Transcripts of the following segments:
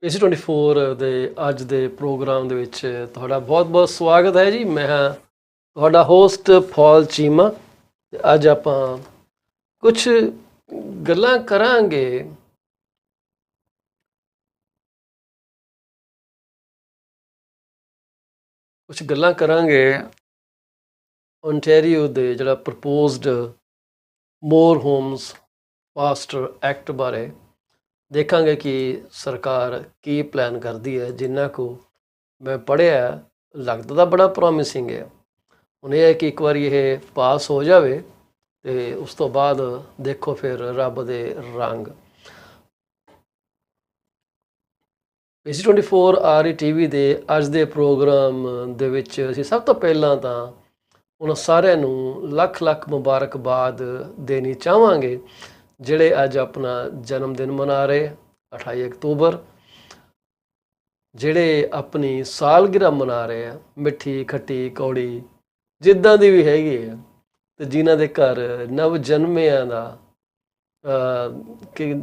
PC24 ਦੇ ਅੱਜ ਦੇ ਪ੍ਰੋਗਰਾਮ ਦੇ ਵਿੱਚ ਤੁਹਾਡਾ ਬਹੁਤ-ਬਹੁਤ ਸਵਾਗਤ ਹੈ ਜੀ। ਮੈਂ ਹਾਂ ਤੁਹਾਡਾ ਹੋਸਟ ਪੌਲ ਚੀਮਾ ਤੇ ਅੱਜ ਆਪਾਂ ਕੁਝ ਗੱਲਾਂ ਕਰਾਂਗੇ ਓਨਟਾਰੀਓ ਦੇ ਜਿਹੜਾ ਪ੍ਰਪੋਜ਼ਡ ਮੋਰ ਹੋਮਸ ਫਾਸਟਰ ਐਕਟ ਬਾਰੇ। ਦੇਖਾਂਗੇ ਕਿ ਸਰਕਾਰ ਕੀ ਪਲਾਨ ਕਰਦੀ ਹੈ। ਜਿੰਨਾ ਕੁ ਮੈਂ ਪੜ੍ਹਿਆ ਲੱਗਦਾ ਤਾਂ ਬੜਾ ਪ੍ਰੋਮਿਸਿੰਗ ਹੈ। ਹੁਣ ਇਹ ਹੈ ਕਿ ਇੱਕ ਵਾਰੀ ਇਹ ਪਾਸ ਹੋ ਜਾਵੇ ਤੇ ਉਸ ਤੋਂ ਬਾਅਦ ਦੇਖੋ ਫਿਰ ਰੱਬ ਦੇ ਰੰਗ। PC24 RETV ਦੇ ਅੱਜ ਦੇ ਪ੍ਰੋਗਰਾਮ ਦੇ ਵਿੱਚ ਅਸੀਂ ਸਭ ਤੋਂ ਪਹਿਲਾਂ ਤਾਂ ਉਹਨਾਂ ਸਾਰਿਆਂ ਨੂੰ ਲੱਖ ਮੁਬਾਰਕਬਾਦ ਦੇਣੀ ਚਾਹਾਂਗੇ ਜਿਹੜੇ ਅੱਜ ਆਪਣਾ ਜਨਮ ਦਿਨ ਮਨਾ ਰਹੇ 28 ਅਕਤੂਬਰ, ਜਿਹੜੇ ਆਪਣੀ ਸਾਲਗਿਰਾ ਮਨਾ ਰਹੇ ਆ, ਮਿੱਠੀ ਖੱਟੀ ਕੌੜੀ ਜਿੱਦਾਂ ਦੀ ਵੀ ਹੈਗੀ ਆ, ਤੇ ਜਿਨ੍ਹਾਂ ਦੇ ਘਰ ਨਵ ਜਨਮਿਆਂ ਦਾ ਕੀ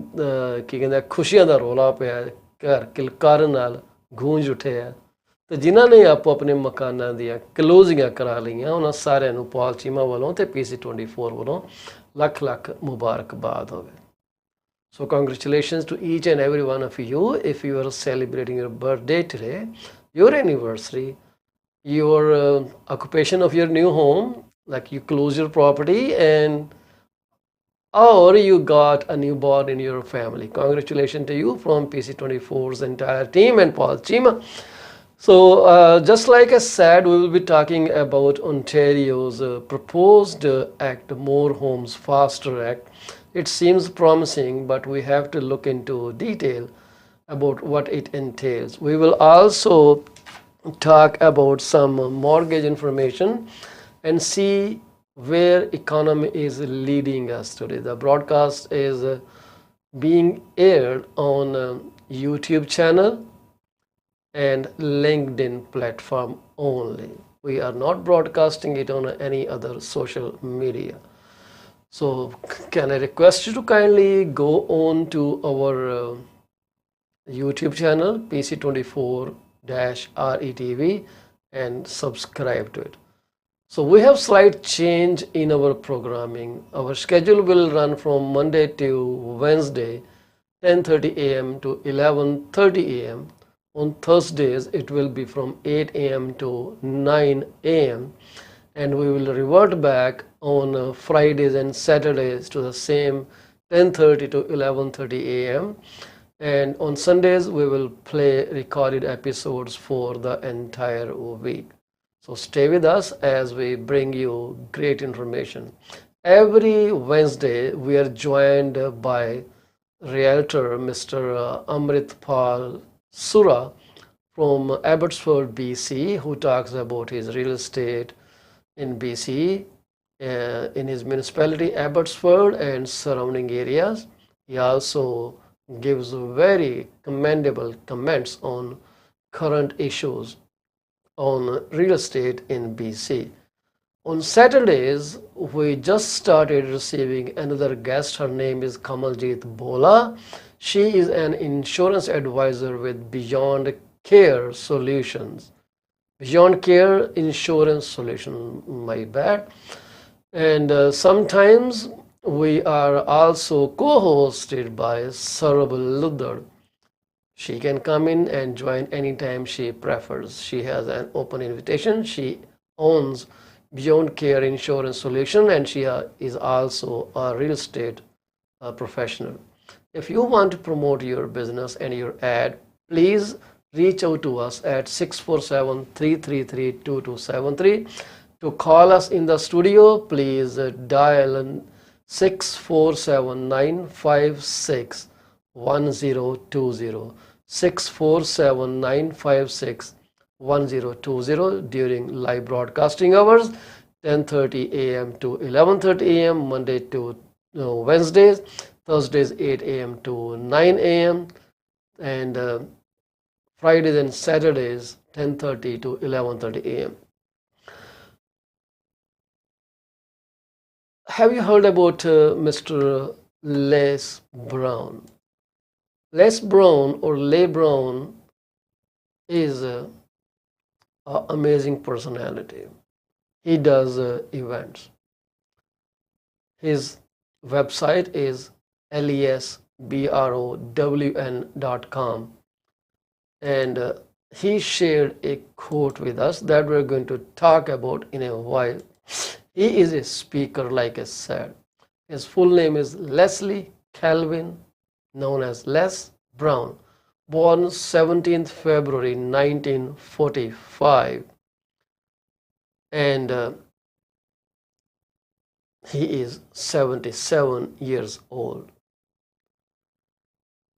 ਕਹਿੰਦੇ ਖੁਸ਼ੀਆਂ ਦਾ ਰੌਲਾ ਪਿਆ, ਘਰ ਕਿਲਕਾਰਨ ਨਾਲ ਗੂੰਜ ਉੱਠੇ ਆ, ਤੇ ਜਿਨ੍ਹਾਂ ਨੇ ਆਪੋ ਆਪਣੇ ਮਕਾਨਾਂ ਦੀਆਂ ਕਲੋਜ਼ਿੰਗਾਂ ਕਰਾ ਲਈਆਂ, ਉਹਨਾਂ ਸਾਰਿਆਂ ਨੂੰ ਪੌਲ ਚੀਮਾ ਵੱਲੋਂ ਤੇ PC24 ਵੱਲੋਂ ਲੱਖ ਮੁਬਾਰਕਬਾਦ ਹੋਵੇ। So congratulations to each and every one of you. If you are celebrating your birthday today, your anniversary, your occupation of your new home, like you close your property or you got a newborn in your family. Congratulations to you from PC24's entire team and Paul Chima. So just like I said, we will be talking about Ontario's proposed act, More Homes Faster Act. It seems promising, but we have to look into detail about what it entails. We will also talk about some mortgage information and see where economy is leading us today. The broadcast is being aired on YouTube channel and LinkedIn platform only. We are not broadcasting it on any other social media. So can I request you to kindly go on to our YouTube channel PC24-RETV and subscribe to it. So we have slight change in our programming. Our schedule will run from Monday to Wednesday 10:30 a.m. to 11:30 a.m. On Thursdays it will be from 8 a.m. to 9 a.m. and we will revert back on Fridays and Saturdays to the same 10:30 to 11:30 a.m. and on Sundays we will play recorded episodes for the entire week. So stay with us as we bring you great information. Every Wednesday we are joined by realtor Mr. Amritpal Sura from Abbotsford, BC, who talks about his real estate in BC, in his municipality Abbotsford and surrounding areas. He also gives very commendable comments on current issues on real estate in BC. On Saturdays, we just started receiving another guest. Her name is Kamaljeet Bola. She is an insurance advisor with Beyond Care Solutions. Beyond Care Insurance Solution, my bad. And sometimes we are also co-hosted by Sarabal Ludar. She can come in and join anytime she prefers. She has an open invitation. She owns Beyond Care Insurance Solution and she is also a real estate professional. If you want to promote your business and your ad, please reach out to us at 647-333-2273. To call us in the studio, please dial 647-956-1020. 647-956-1020 during live broadcasting hours 10:30 a.m. to 11:30 a.m. Monday to Wednesdays, Thursdays 8 a.m. to 9 a.m. and Fridays and Saturdays 10:30 to 11:30 a.m. Have you heard about Mr. Les Brown? Les Brown or Les Brown is an amazing personality. He does events. His website is lesbrown.com, and he shared a quote with us that we're going to talk about in a while. He is a speaker, like I said. His full name is Leslie Calvin, known as Les Brown, born 17th February 1945, and he is 77 years old.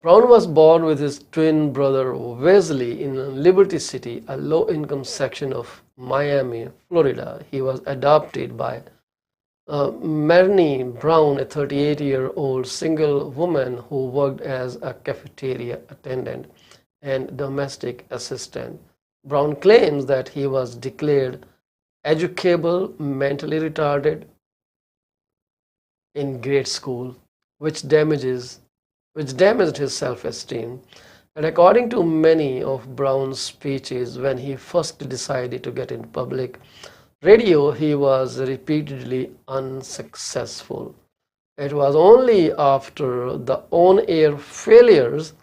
Brown was born with his twin brother Wesley in Liberty City, a low-income section of Miami, Florida. He was adopted by Marnie Brown, a 38-year-old single woman who worked as a cafeteria attendant and domestic assistant. Brown claims that he was declared educable, mentally retarded in grade school, which damaged his self-esteem. And according to many of Brown's speeches, when he first decided to get in public radio, he was repeatedly unsuccessful. It was only after the on-air failures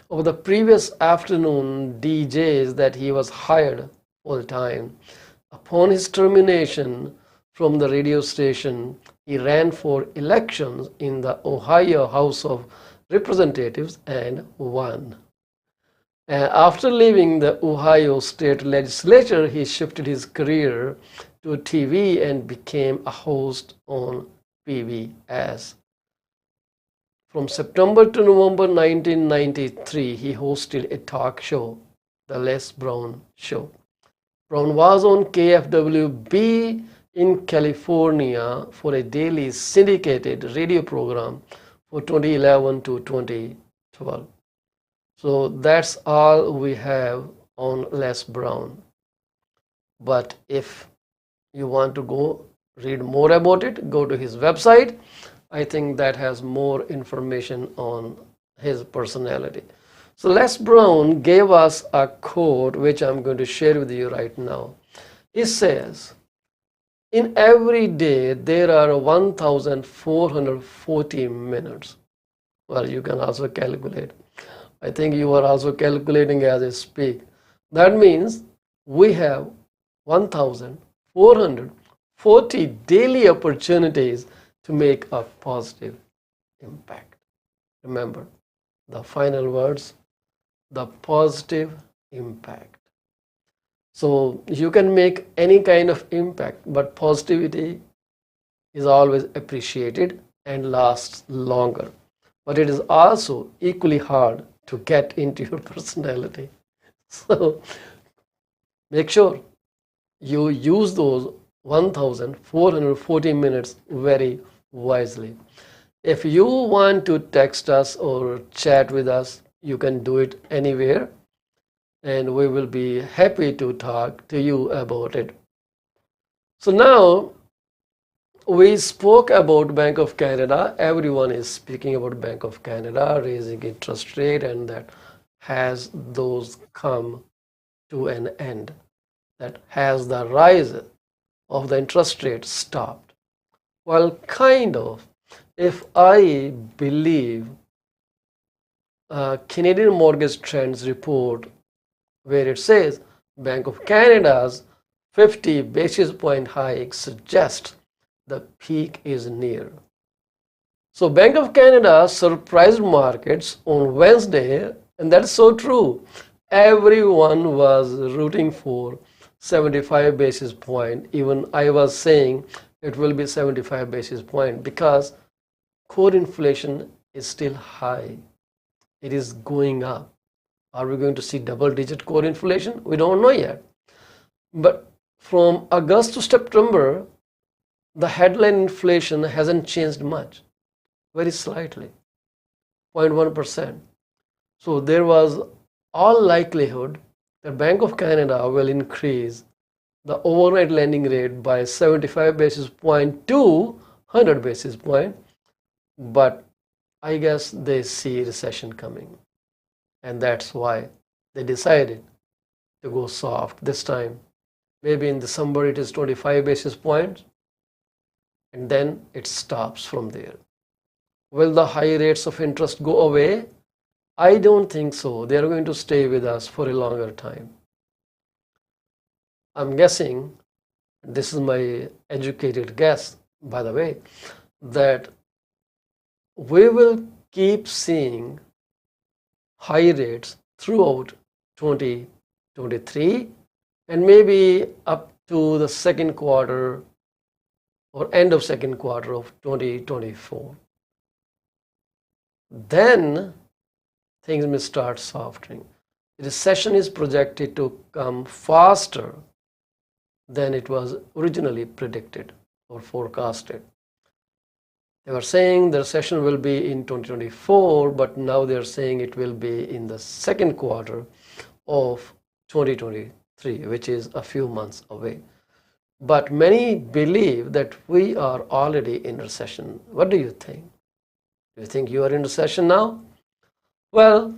of the previous afternoon DJs that he was hired full-time. Upon his termination from the radio station, he ran for elections in the Ohio House of Representatives and won. After leaving the Ohio State Legislature, he shifted his career to TV and became a host on PBS. From September to November 1993, he hosted a talk show, The Les Brown Show. Brown was on KFWB in California for a daily syndicated radio program for 2011 to 2012. So that's all we have on Les Brown. But if you want to go read more about it, go to his website. I think that has more information on his personality. So Les Brown gave us a quote which I'm going to share with you right now. He says, in every day there are 1,440 minutes. Well, you can also calculate. I think you are also calculating as I speak. That means we have 1,440 daily opportunities to make a positive impact. Remember the final words, the positive impact. So you can make any kind of impact, but positivity is always appreciated and lasts longer. But it is also equally hard to get into your personality. So make sure you use those 1,440 minutes very wisely. If you want to text us or chat with us, you can do it anywhere, and we will be happy to talk to you about it. So now we spoke about Bank of Canada. Everyone is speaking about Bank of Canada raising interest rate, and that has those come to an end. That has the rise of the interest rate stopped. Well, kind of. If I believe Canadian Mortgage Trends report, where it says Bank of Canada's 50 basis point hike suggests the peak is near. So Bank of Canada surprised markets on Wednesday, and that's so true. Everyone was rooting for 75 basis point. Even I was saying it will be 75 basis point because core inflation is still high. It is going up. Are we going to see double-digit core inflation? We don't know yet. But from August to September, the headline inflation hasn't changed much, very slightly, 0.1%. So there was all likelihood that Bank of Canada will increase the overnight lending rate by 75 basis point to 100 basis point. But I guess they see recession coming. And that's why they decided to go soft this time. Maybe in December it is 25 basis points, and then it stops from there. Will the high rates of interest go away? I don't think so. They are going to stay with us for a longer time. I'm guessing, this is my educated guess, by the way, that we will keep seeing high rates throughout 2023 and maybe up to the second quarter or end of second quarter of 2024. Then things may start softening. The recession is projected to come faster than it was originally predicted or forecasted. They were saying the recession will be in 2024, but now they're saying it will be in the second quarter of 2023, which is a few months away. But many believe that we are already in recession. What do you think? Do you think you are in recession now? Well,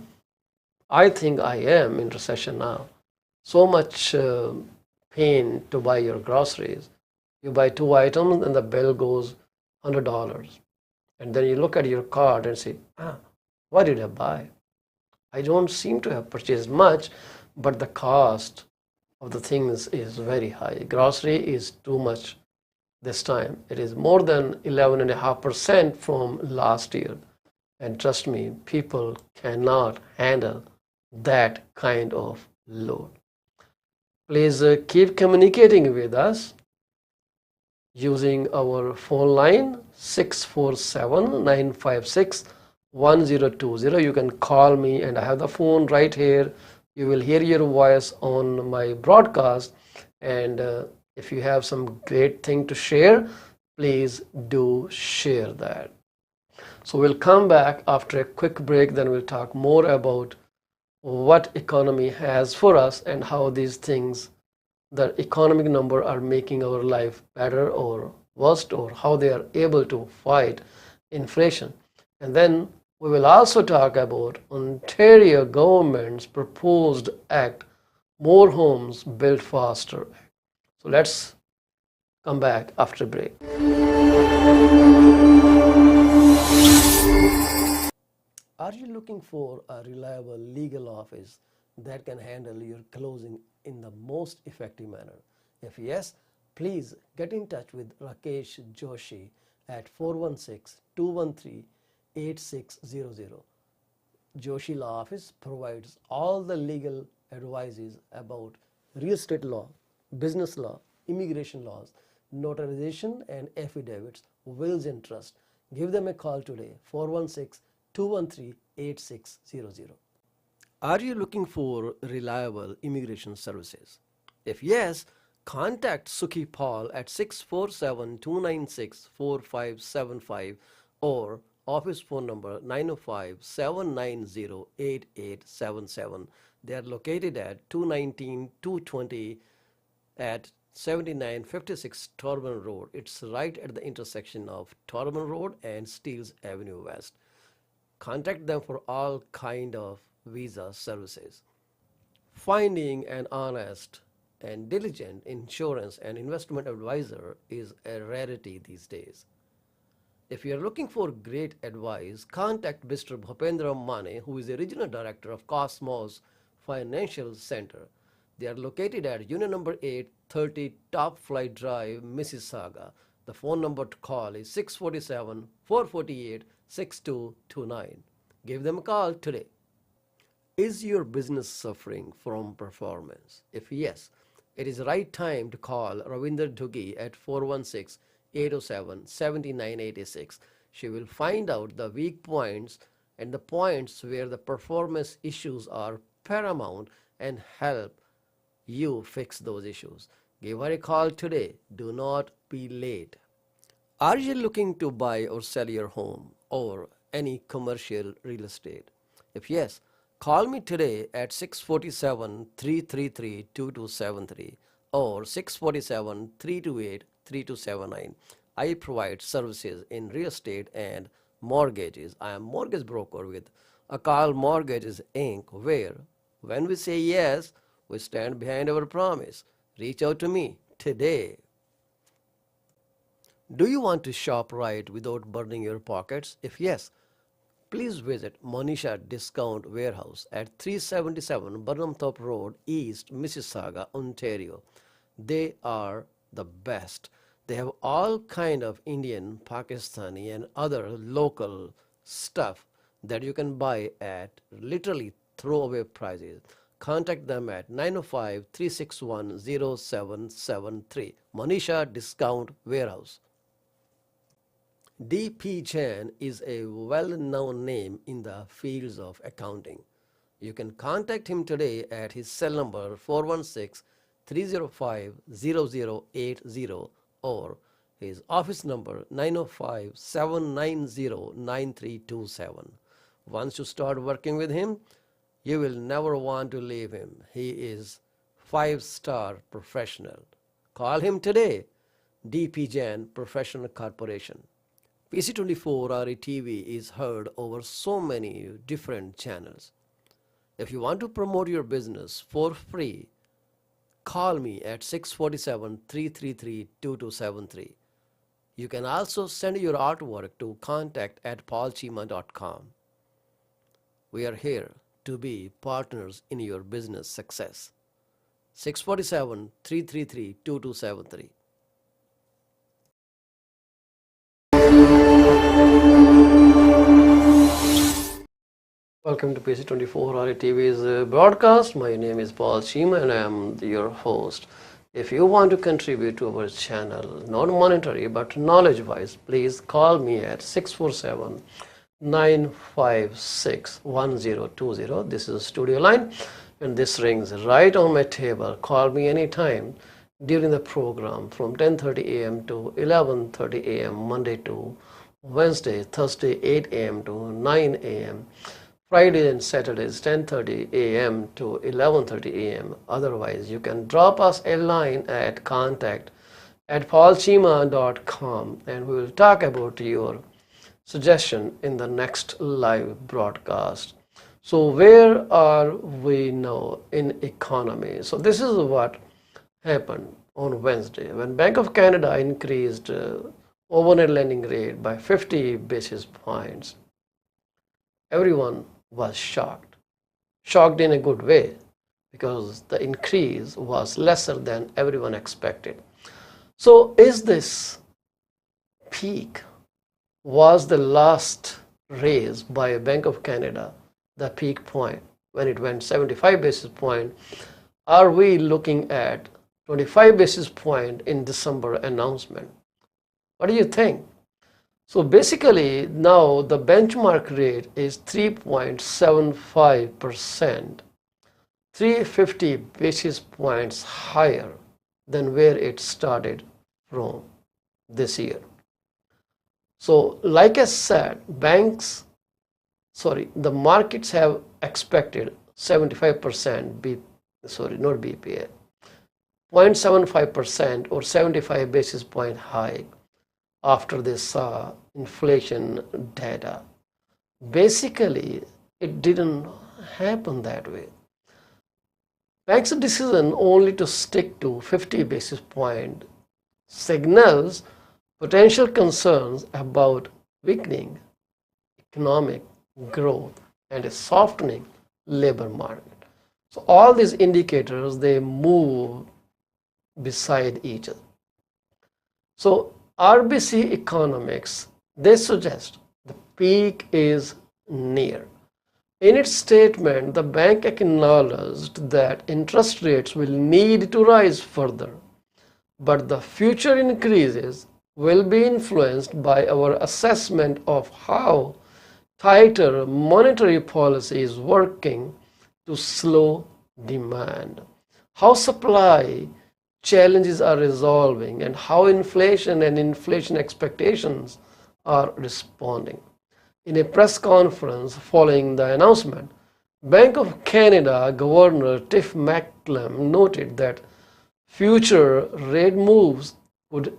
I think I am in recession now. So much pain to buy your groceries. You buy 2 items and the bill goes $100. And then you look at your card and say, what did I buy? I don't seem to have purchased much, but the cost of the things is very high. Grocery is too much this time. It is more than 11.5% from last year. And trust me, people cannot handle that kind of load. Please keep communicating with us using our phone line 647-956-1020. You can call me and I have the phone right here. You will hear your voice on my broadcast, and if you have some great thing to share, please do share that. So we'll come back after a quick break, then we'll talk more about what economy has for us and how these things, the economic number, are making our life better or worse, or how they are able to fight inflation. And then we will also talk about Ontario government's proposed act, More Homes Built Faster. So let's come back after break. Are you looking for a reliable legal office that can handle your closing in the most effective manner? If yes, please get in touch with Rakesh Joshi at 416-213-8600. Joshi Law Office provides all the legal advices about real estate law, business law, immigration laws, notarization and affidavits, wills and trust. Give them a call today, 416-213-8600. Are you looking for reliable immigration services? If yes, contact Sukhi Paul at 647-296-4575 or office phone number 905-790-8877. They are located at 219-220 at 7956 Torban Road. It's right at the intersection of Torban Road and Steeles Avenue West. Contact them for all kind of visa services. Finding an honest and diligent insurance and investment advisor is a rarity these days. If you are looking for great advice, contact Mr. Bhupendra Mane, who is the regional director of Cosmos Financial Center. They are located at Union number 830 Top Flight Drive, Mississauga. The phone number to call is 647-448-6229. Give them a call today. Is your business suffering from performance? If yes, it is the right time to call Ravinder Duggi at 416-807-7986. She will find out the weak points and the points where the performance issues are paramount and help you fix those issues. Give her a call today. Do not be late. Are you looking to buy or sell your home or any commercial real estate? If yes, call me today at 647-333-2273 or 647-328-3279. I provide services in real estate and mortgages. I am mortgage broker with A Carl Mortgages Inc., where when we say yes, we stand behind our promise. Reach out to me today. Do you want to shop right without burning your pockets? If yes, please visit Monisha Discount Warehouse at 377 Burnhamthorpe Road, East Mississauga, Ontario. They are the best. They have all kind of Indian, Pakistani and other local stuff that you can buy at literally throwaway prices. Contact them at 905-361-0773. Monisha Discount Warehouse. D.P. Jain is a well-known name in the fields of accounting. You can contact him today at his cell number 416-305-0080 or his office number 905-790-9327. Once you start working with him, you will never want to leave him. He is 5-star professional. Call him today. D.P. Jain Professional Corporation. PC24 RE-TV is heard over so many different channels. If you want to promote your business for free, call me at 647-333-2273. You can also send your artwork to contact@paulchima.com. We are here to be partners in your business success. 647-333-2273. Welcome to PC24 RE-TV's broadcast. My name is Paul Chima and I am your host. If you want to contribute to our channel, not monetary but knowledge-wise, please call me at 647-956-1020. This is a studio line and this rings right on my table. Call me anytime during the program from 10:30 a.m. to 11:30 a.m. Monday to Wednesday, Thursday 8 a.m. to 9 a.m. Friday and Saturdays 10:30 a.m. to 11:30 a.m. Otherwise, you can drop us a line at contact@paulchima.com and we will talk about your suggestion in the next live broadcast. So where are we now in economy? So this is what happened on Wednesday when Bank of Canada increased overnight lending rate by 50 basis points. Everyone was shocked in a good way because the increase was lesser than everyone expected. So is this peak? Was the last raise by Bank of Canada the peak point when it went 75 basis point? Are we looking at 25 basis point in December announcement? What do you think? So basically now the benchmark rate is 3.75%, 350 basis points higher than where it started from this year. So like I said, the markets have expected 75% not BPA, 0.75% or 75 basis point hike after they saw inflation data. Basically, it didn't happen that way. Bank's decision only to stick to 50 basis point signals potential concerns about weakening economic growth and a softening labor market. So all these indicators, they move beside each other. So RBC Economics, they suggest the peak is near. In its statement, the bank acknowledged that interest rates will need to rise further, but the future increases will be influenced by our assessment of how tighter monetary policy is working to slow demand, how supply challenges are resolving, and how inflation and inflation expectations are responding. In a press conference following the announcement, Bank of Canada Governor Tiff Macklem noted that future rate moves could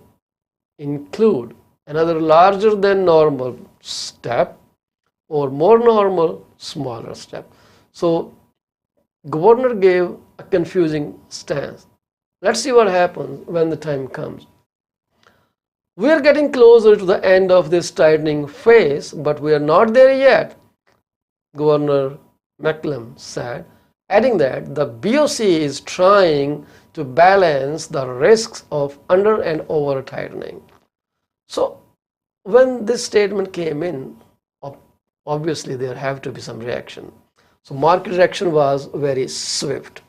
include another larger than normal step or more normal, smaller step. So governor gave a confusing stance. Let's see what happens when the time comes. We are getting closer to the end of this tightening phase, but we are not there yet, Governor McCallum said, adding that the BOC is trying to balance the risks of under and over tightening. So when this statement came in, obviously there have to be some reaction. So market reaction was very swift,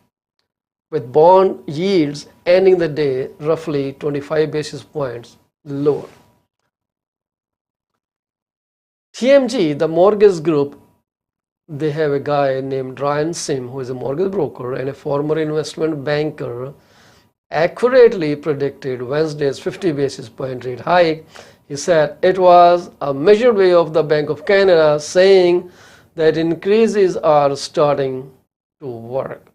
with bond yields ending the day roughly 25 basis points lower. TMG, the mortgage group, they have a guy named Ryan Sim, who is a mortgage broker and a former investment banker, accurately predicted Wednesday's 50 basis point rate hike. He said it was a measured way of the Bank of Canada saying that increases are starting to work.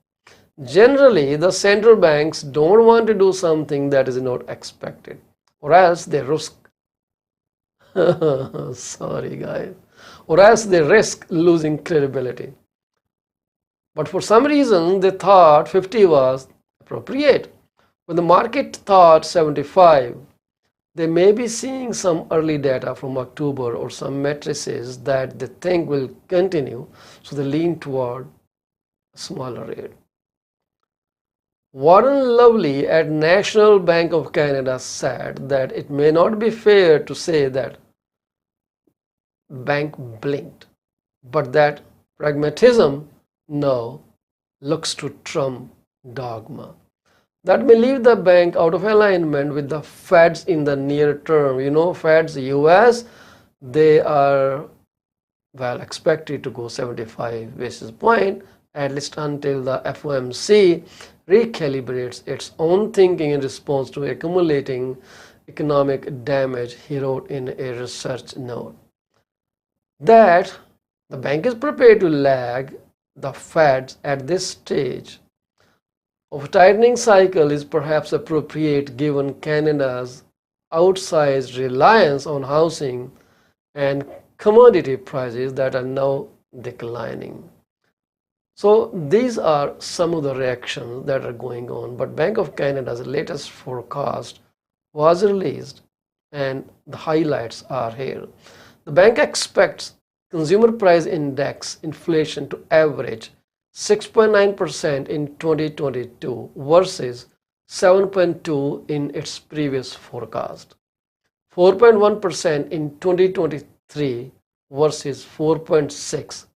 Generally, the central banks don't want to do something that is not expected, or else they risk sorry guys, or else they risk losing credibility. But for some reason, they thought 50 was appropriate. When the market thought 75, they may be seeing some early data from October or some matrices that they think will continue, so they lean toward a smaller rate. Warren Lovely at National Bank of Canada said that it may not be fair to say that bank blinked, but that pragmatism now looks to trump dogma. That may leave the bank out of alignment with the Feds in the near term. You know, Feds US, they are well expected to go 75 basis point, at least until the FOMC recalibrates its own thinking in response to accumulating economic damage, he wrote in a research note. That the bank is prepared to lag the Feds at this stage of a tightening cycle is perhaps appropriate given Canada's outsized reliance on housing and commodity prices that are now declining. So these are some of the reactions that are going on, but Bank of Canada's latest forecast was released and the highlights are here. The bank expects consumer price index inflation to average 6.9% in 2022 versus 7.2% in its previous forecast, 4.1% in 2023 versus 4.6%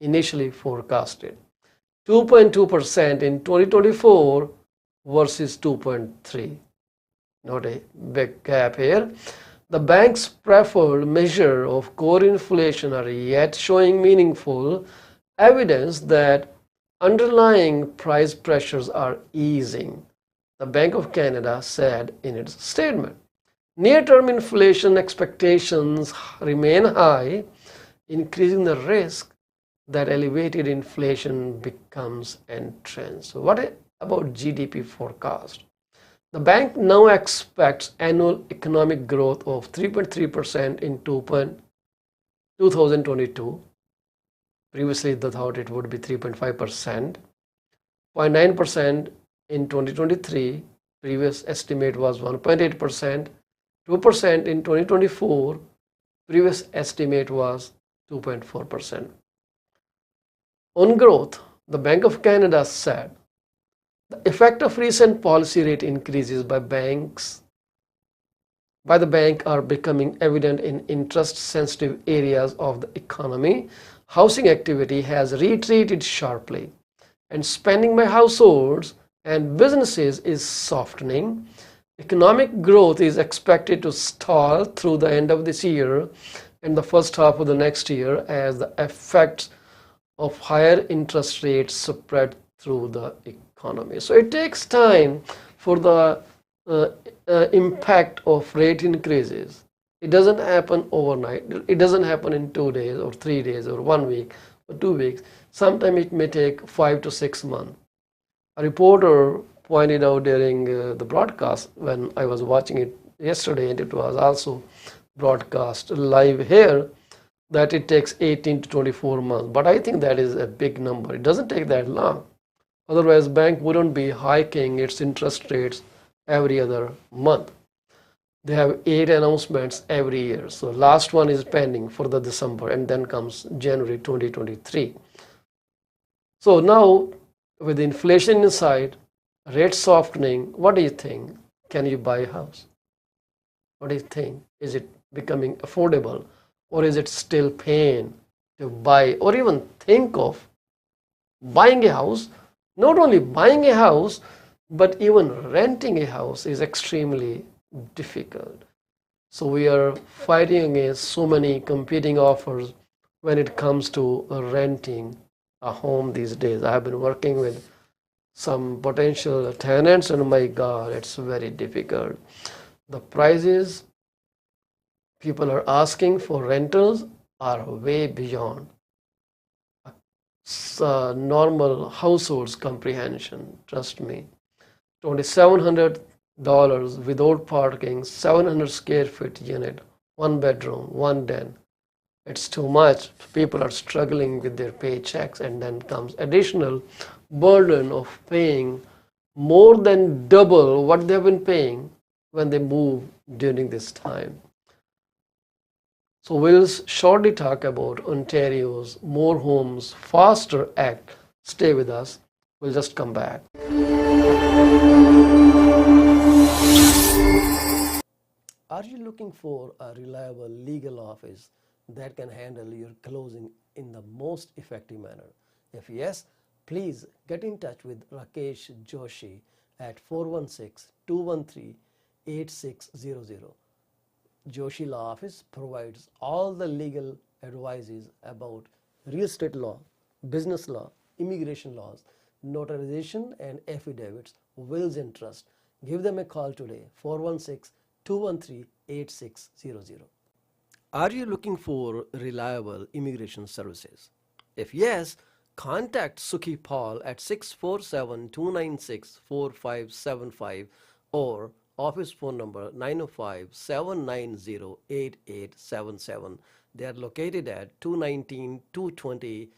initially forecasted, 2.2% in 2024 versus 2.3%. Not a big gap here. The bank's preferred measure of core inflation are yet showing meaningful evidence that underlying price pressures are easing, the Bank of Canada said in its statement. Near-term inflation expectations remain high, increasing the risk that elevated inflation becomes entrenched. So what about GDP forecast? The bank now expects annual economic growth of 3.3% in 2022. Previously, they thought it would be 3.5%, 0.9% in 2023. Previous estimate was 1.8%, 2% in 2024. Previous estimate was 2.4%. On growth, the Bank of Canada said the effect of recent policy rate increases by the bank are becoming evident in interest-sensitive areas of the economy. Housing activity has retreated sharply, and spending by households and businesses is softening. Economic growth is expected to stall through the end of this year and the first half of the next year as the effects of higher interest rates spread through the economy. So it takes time for the impact of rate increases. It doesn't happen overnight. It doesn't happen in 2 days or 3 days or 1 week or 2 weeks. Sometimes it may take 5 to 6 months. A reporter pointed out during the broadcast when I was watching it yesterday, and it was also broadcast live here, that it takes 18 to 24 months, but I think that is a big number. It doesn't take that long. Otherwise, bank wouldn't be hiking its interest rates every other month. They have 8 announcements every year. So last one is pending for the December, and then comes January 2023. So now with inflation inside, rate softening, what do you think? Can you buy a house? What do you think? Is it becoming affordable, or is it still pain to buy or even think of buying a house? Not only buying a house, but even renting a house is extremely difficult. So we are fighting against so many competing offers when it comes to renting a home these days. I have been working with some potential tenants, and my God, it's very difficult. The prices people are asking for rentals are way beyond normal household's comprehension. Trust me. $2,700 without parking, 700 square feet unit, one bedroom, one den. It's too much. People are struggling with their paychecks, and then comes additional burden of paying more than double what they've been paying when they move during this time. So we'll shortly talk about Ontario's More Homes Faster Act. Stay with us. We'll just come back. Are you looking for a reliable legal office that can handle your closing in the most effective manner? If yes, please get in touch with Rakesh Joshi at 416-213-8600. Joshi Law Office provides all the legal advices about real estate law, business law, immigration laws, notarization and affidavits, wills and trust. Give them a call today, 416-213-8600. Are you looking for reliable immigration services? If yes, contact Sukhi Paul at 647-296-4575 or office phone number 905-790-8877. They are located at 219-220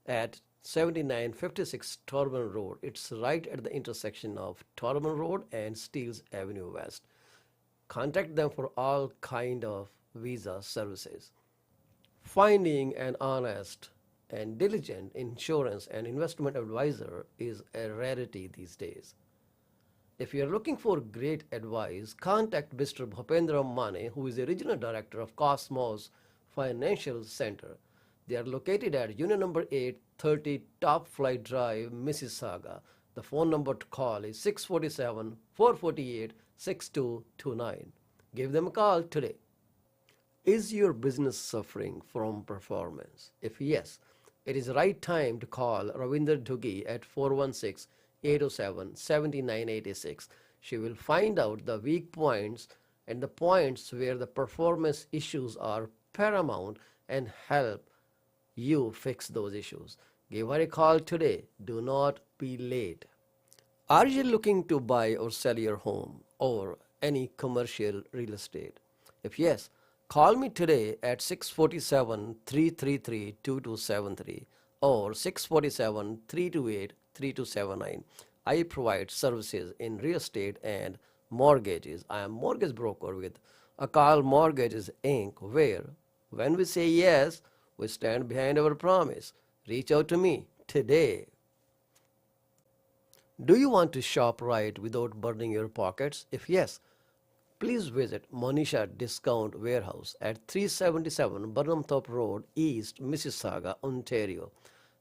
at 7956 Torban Road. It's right at the intersection of Torban Road and Steeles Avenue West. Contact them for all kind of visa services. Finding an honest and diligent insurance and investment advisor is a rarity these days. If you are looking for great advice, contact Mr. Bhupendra Mane, who is the regional director of Cosmos Financial Center. They are located at Union number 830 Top Flight Drive, Mississauga. The phone number to call is 647-448-6229. Give them a call today. Is your business suffering from performance? If yes, it is the right time to call Ravinder Duggi at 416-807-7986. She will find out the weak points and the points where the performance issues are paramount and help you fix those issues. Give her a call today. Do not be late. Are you looking to buy or sell your home or any commercial real estate? If yes, call me today at 647-333-2273 or 647-328-3279. I provide services in real estate and mortgages. I am mortgage broker with Akal Mortgages Inc., where when we say yes, we stand behind our promise. Reach out to me today. Do you want to shop right without burning your pockets? If yes, please visit Monisha Discount Warehouse at 377 Burnhamthorpe Road, East Mississauga, Ontario.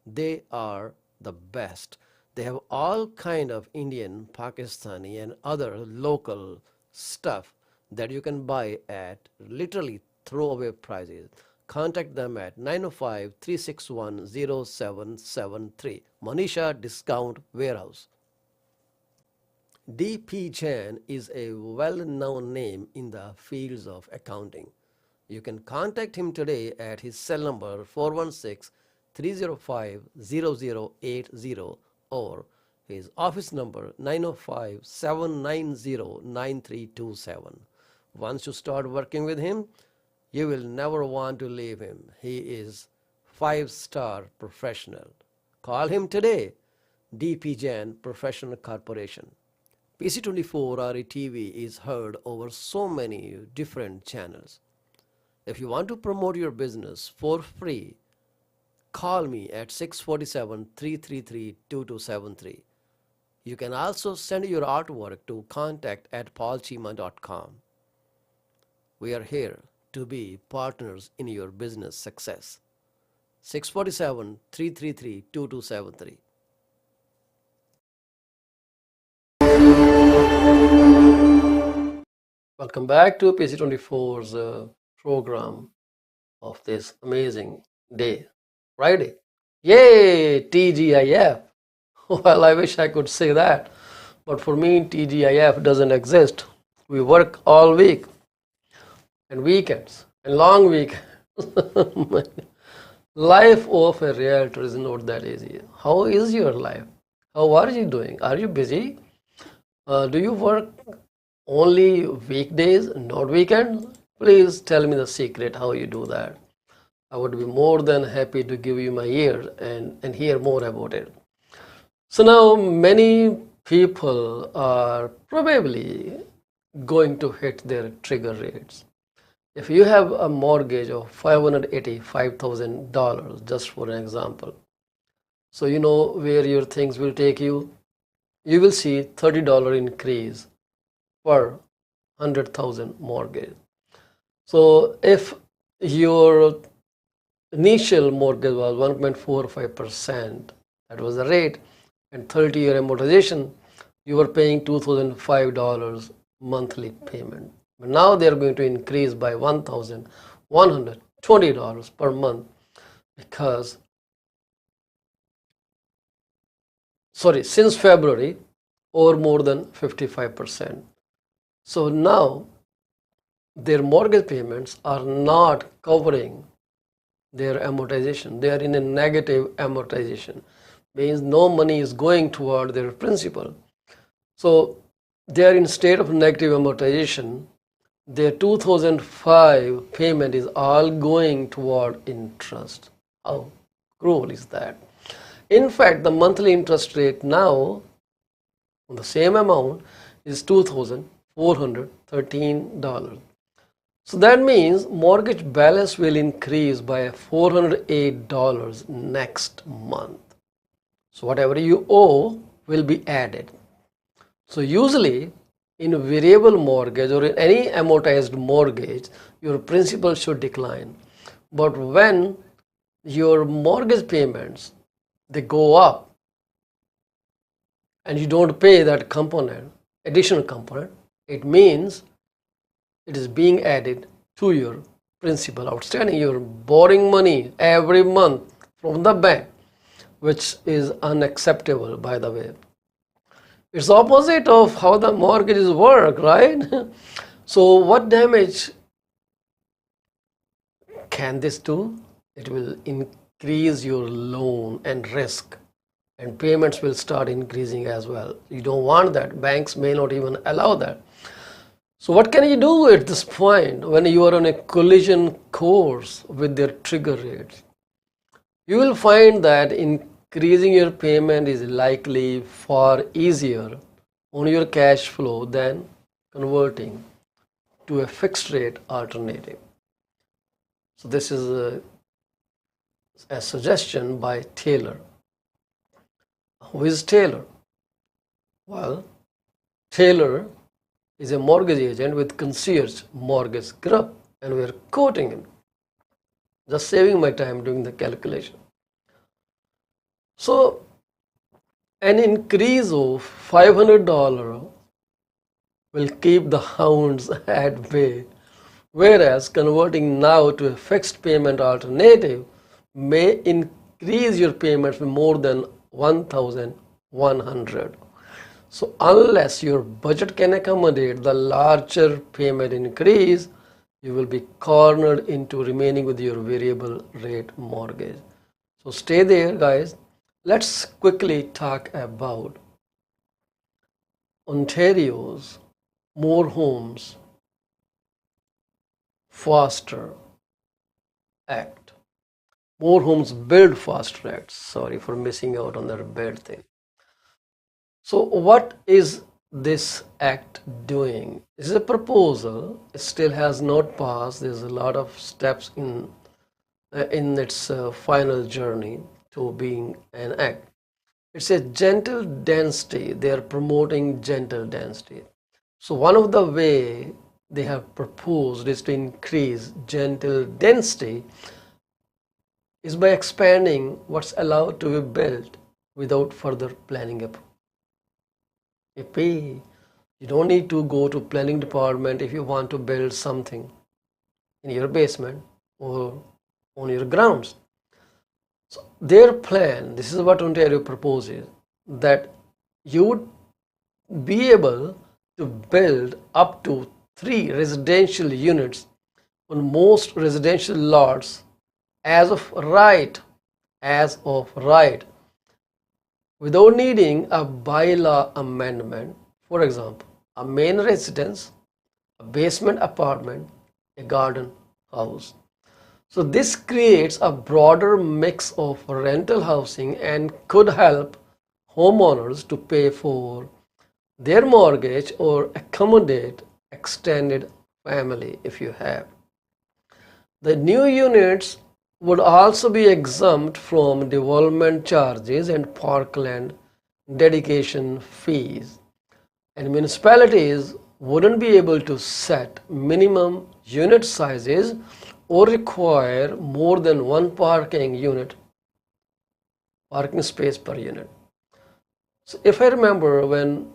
They are the best. They have all kind of Indian, Pakistani and other local stuff that you can buy at literally throwaway prices. Contact them at 905-361-0773. Monisha Discount Warehouse. D.P. Jain is a well-known name in the fields of accounting. You can contact him today at his cell number 416-305-0080 or his office number 905-790-9327. Once you start working with him, You will never want to leave him. He is five-star professional. Call him today. DP Jain Professional Corporation. PC24 RETV is heard over so many different channels. If you want to promote your business for free, call me at 647-333-2273. You can also send your artwork to contact@paulchima.com. We are here to be partners in your business success. 647-333-2273. Welcome back to PC24's program of this amazing day, Friday. Yay, TGIF. Well, I wish I could say that, but for me, TGIF doesn't exist. We work all week and weekends and long week. Life of a realtor is not that easy. How is your life? How are you doing? Are you busy? Do you work only weekdays, not weekends? Please tell me the secret how you do that. I would be more than happy to give you my ear and hear more about it. So now many people are probably going to hit their trigger rates. If you have a mortgage of $585,000, just for an example, so you know where your things will take you. You will see $30 increase per 100,000 mortgage. So if your initial mortgage was 1.45%, that was the rate, and 30-year amortization, you were paying $2,005 monthly payment. But now they are going to increase by $1,120 per month because, since February, or more than 55%. So now their mortgage payments are not covering their amortization. They are in a negative amortization, means no money is going toward their principal. So they are in state of negative amortization. Their 2005 payment is all going toward interest. How cruel is that? In fact, the monthly interest rate now on the same amount is $2,413. So that means mortgage balance will increase by $408 next month. So whatever you owe will be added. So usually in a variable mortgage or in any amortized mortgage, your principal should decline. But when your mortgage payments, they go up and you don't pay that component, additional component, it means it is being added to your principal outstanding. You're borrowing money every month from the bank, which is unacceptable, by the way. It's opposite of how the mortgages work, right? So what damage can this do? It will increase your loan and risk, and payments will start increasing as well. You don't want that. Banks may not even allow that. So what can you do at this point when you are on a collision course with their trigger rates? You will find that increasing your payment is likely far easier on your cash flow than converting to a fixed rate alternative. So this is a suggestion by Taylor. Who is Taylor? Well, Taylor is a mortgage agent with Concierge Mortgage Group, and we are quoting him. Just saving my time doing the calculation. So an increase of $500 will keep the hounds at bay, whereas converting now to a fixed payment alternative may increase your payments by more than $1,100. So unless your budget can accommodate the larger payment increase, you will be cornered into remaining with your variable rate mortgage. So stay there, guys. Let's quickly talk about Ontario's more homes faster Act. More Homes Build Faster Act. Sorry for missing out on the build thing. So what is this act doing? This is a proposal. It still has not passed. There's a lot of steps in its final journey to being an act. It's a gentle density. They are promoting gentle density. So one of the way they have proposed is to increase gentle density is by expanding what's allowed to be built without further planning approval. You don't need to go to planning department if you want to build something in your basement or on your grounds. So their plan, this is what Ontario proposes, that you would be able to build up to 3 residential units on most residential lots as of right, without needing a bylaw amendment. For example, a main residence, a basement apartment, a garden house. So this creates a broader mix of rental housing and could help homeowners to pay for their mortgage or accommodate extended family if you have. The new units would also be exempt from development charges and parkland dedication fees, and municipalities wouldn't be able to set minimum unit sizes or require more than one parking space per unit. So if I remember, when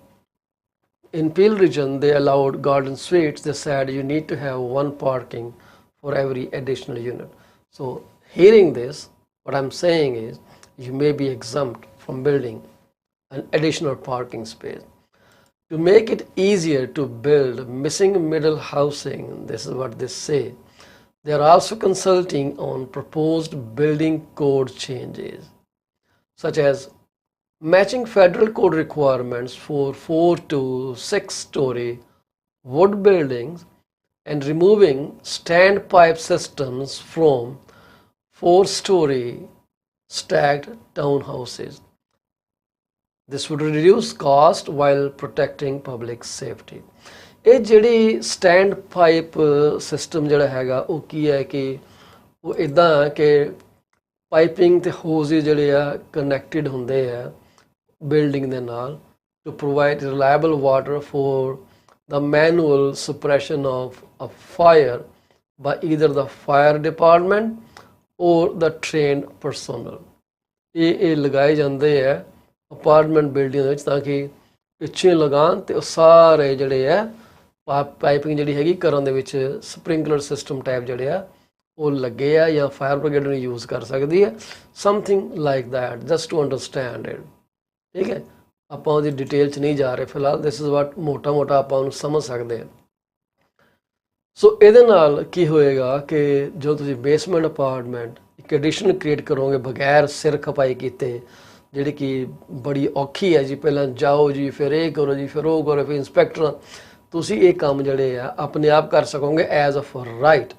in Peel region they allowed garden suites, they said you need to have one parking for every additional unit. So hearing this, what I'm saying is you may be exempt from building an additional parking space. To make it easier to build missing middle housing, this is what they say, they are also consulting on proposed building code changes, such as matching federal code requirements for 4 to 6 story wood buildings and removing standpipe systems from 4-story stacked townhouses. This would reduce cost while protecting public safety. ਇਹ ਜਿਹੜੀ stand pipe system ਜਿਹੜਾ ਹੈਗਾ ਉਹ ਕੀ ਹੈ ਕਿ ਉਹ ਇਦਾਂ ਕਿ ਪਾਈਪਿੰਗ ਤੇ ਹੋਜ਼ ਜਿਹੜੇ ਆ ਕਨੈਕਟਡ ਹੁੰਦੇ ਆ ਬਿਲਡਿੰਗ ਦੇ ਨਾਲ to provide reliable water for the manual suppression of a fire by either the fire department or the trained personnel. ਇਹ ਲਗਾਏ ਜਾਂਦੇ ਆ ਅਪਾਰਟਮੈਂਟ ਬਿਲਡਿੰਗ ਦੇ ਵਿੱਚ ਤਾਂ ਕਿ ਪਿੱਛੇ ਲਗਾਉਣ ਤੇ ਉਹ ਸਾਰੇ ਜਿਹੜੇ ਆ ਪਾਈਪਿੰਗ ਜਿਹੜੀ ਹੈਗੀ ਘਰਾਂ ਦੇ ਵਿੱਚ ਸਪ੍ਰਿੰਕਲਰ ਸਿਸਟਮ ਟਾਈਪ ਜਿਹੜੇ ਆ ਉਹ ਲੱਗੇ ਆ ਜਾਂ ਫਾਇਰ ਬ੍ਰਿਗੇਡ ਨੂੰ ਯੂਜ਼ ਕਰ ਸਕਦੀ ਹੈ something like that just to understand it ਠੀਕ ਹੈ ਆਪਾਂ ਉਹਦੀ ਡਿਟੇਲ 'ਚ ਨਹੀਂ ਜਾ ਰਹੇ ਫਿਲਹਾਲ ਦਿਸ ਇਜ਼ ਵਾਟ ਮੋਟਾ ਆਪਾਂ ਉਹਨੂੰ ਸਮਝ ਸਕਦੇ ਹਾਂ ਸੋ ਇਹਦੇ ਨਾਲ ਕੀ ਹੋਏਗਾ ਕਿ ਜੋ ਤੁਸੀਂ ਬੇਸਮੈਂਟ ਅਪਾਰਟਮੈਂਟ ਇੱਕ ਐਡੀਸ਼ਨ ਕ੍ਰੀਏਟ ਕਰੋਗੇ ਬਗੈਰ ਸਿਰ ਖਪਾਈ ਕੀਤੇ ਜਿਹੜੀ ਕਿ ਬੜੀ ਔਖੀ ਹੈ ਜੀ ਪਹਿਲਾਂ ਜਾਓ ਜੀ ਫਿਰ ਇਹ ਕਰੋ ਜੀ ਫਿਰ ਉਹ ਕਰੋ ਫਿਰ ਇੰਸਪੈਕਟਰ ਤੁਸੀਂ ਇਹ ਕੰਮ ਜਿਹੜੇ ਆ ਆਪਣੇ ਆਪ ਕਰ ਸਕੋਗੇ ਐਜ਼ ਅ ਰਾਈਟ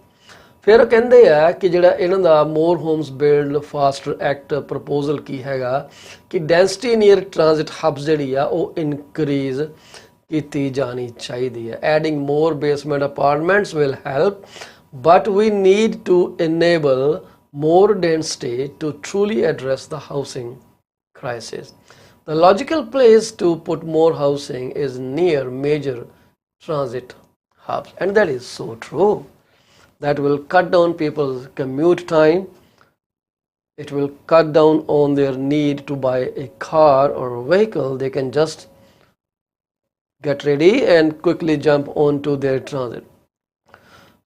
ਫਿਰ ਕਹਿੰਦੇ ਆ ਕਿ ਜਿਹੜਾ ਇਹਨਾਂ ਦਾ more homes build faster act proposal ਕੀ ਹੈਗਾ ਕਿ ਡੈਂਸਿਟੀ ਨੀਅਰ ਟ੍ਰਾਂਜ਼ਿਟ ਹਬਸ ਜਿਹੜੀ ਆ ਉਹ ਇਨਕਰੀਜ਼ ਕੀਤੀ ਜਾਣੀ ਚਾਹੀਦੀ ਹੈ adding more basement apartments will help but we need to enable more density to truly address the housing crisis. The logical place to put more housing is near major transit hubs, and that is so true. That will cut down people's commute time. It will cut down on their need to buy a car or a vehicle. They can just get ready and quickly jump onto their transit.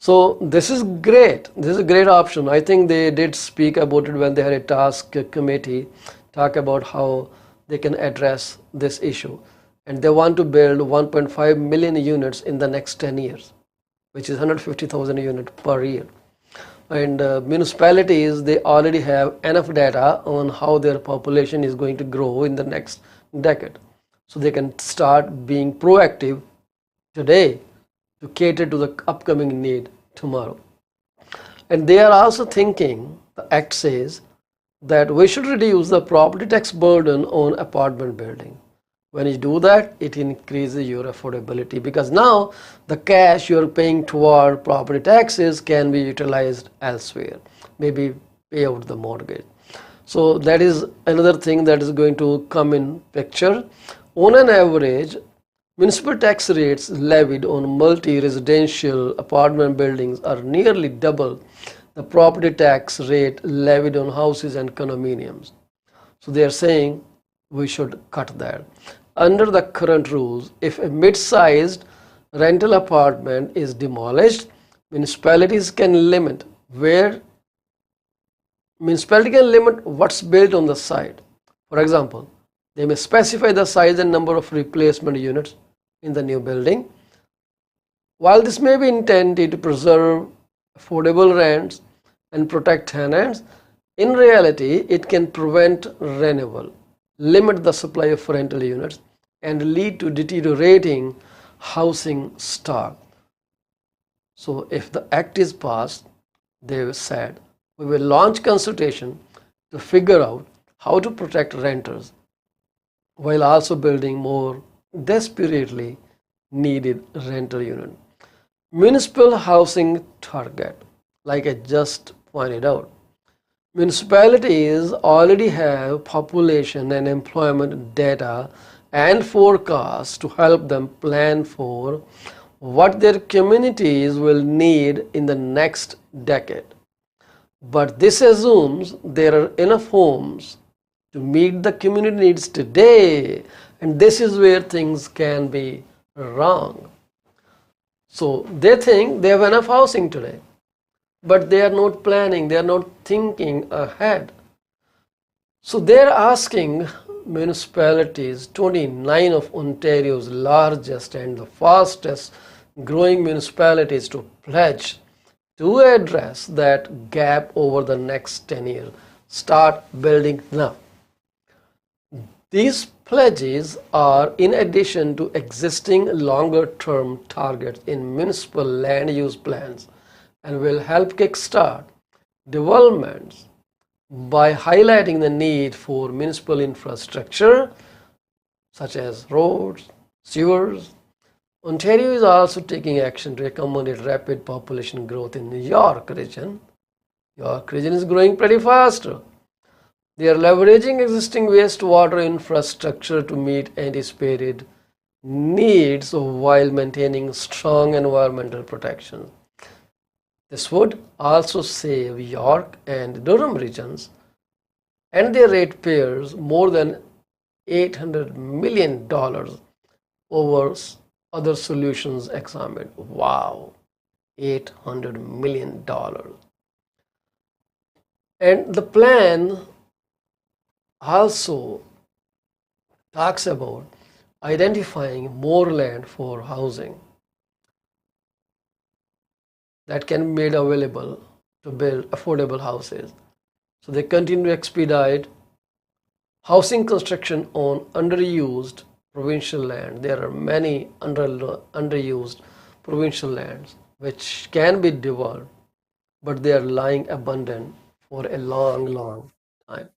So this is great. This is a great option. I think they did speak about it when they had a task committee talk about how they can address this issue. And they want to build 1.5 million units in the next 10 years, which is 150,000 units per year. And municipalities, they already have enough data on how their population is going to grow in the next decade. So they can start being proactive today to cater to the upcoming need tomorrow. And they are also thinking, the act says, that we should reduce the property tax burden on apartment building. When you do that, it increases your affordability, because now the cash you're paying toward property taxes can be utilized elsewhere, maybe pay out the mortgage. So that is another thing that is going to come in picture. On an average, municipal tax rates levied on multi-residential apartment buildings are nearly double the property tax rate levied on houses and condominiums. So they are saying we should cut that. Under the current rules, if a mid-sized rental apartment is demolished, municipalities can limit what's built on the site. For example, they may specify the size and number of replacement units in the new building. While this may be intended to preserve affordable rents and protect tenants, in reality, it can prevent renewal, limit the supply of rental units, and lead to deteriorating housing stock. So if the act is passed, they said, we will launch consultation to figure out how to protect renters while also building more desperately needed rental units. Municipal housing target, like I just pointed out. Municipalities already have population and employment data and forecasts to help them plan for what their communities will need in the next decade. But this assumes there are enough homes to meet the community needs today, and this is where things can be wrong. So they think they have enough housing today, but they are not planning, they are not thinking ahead. So they are asking municipalities, 29 of Ontario's largest and the fastest growing municipalities, to pledge to address that gap over the next 10 years. Start building now. These pledges are in addition to existing longer-term targets in municipal land use plans and will help kickstart developments by highlighting the need for municipal infrastructure such as roads, sewers. Ontario is also taking action to accommodate rapid population growth in the York region. York region is growing pretty fast. They are leveraging existing wastewater infrastructure to meet anticipated needs while maintaining strong environmental protection. This would also save York and Durham regions and their ratepayers more than $800 million over other solutions examined. Wow, $800 million. And the plan also talks about identifying more land for housing that can be made available to build affordable houses. So they continue to expedite housing construction on underused provincial land. There are many underused provincial lands which can be developed, but they are lying abandoned for a long time.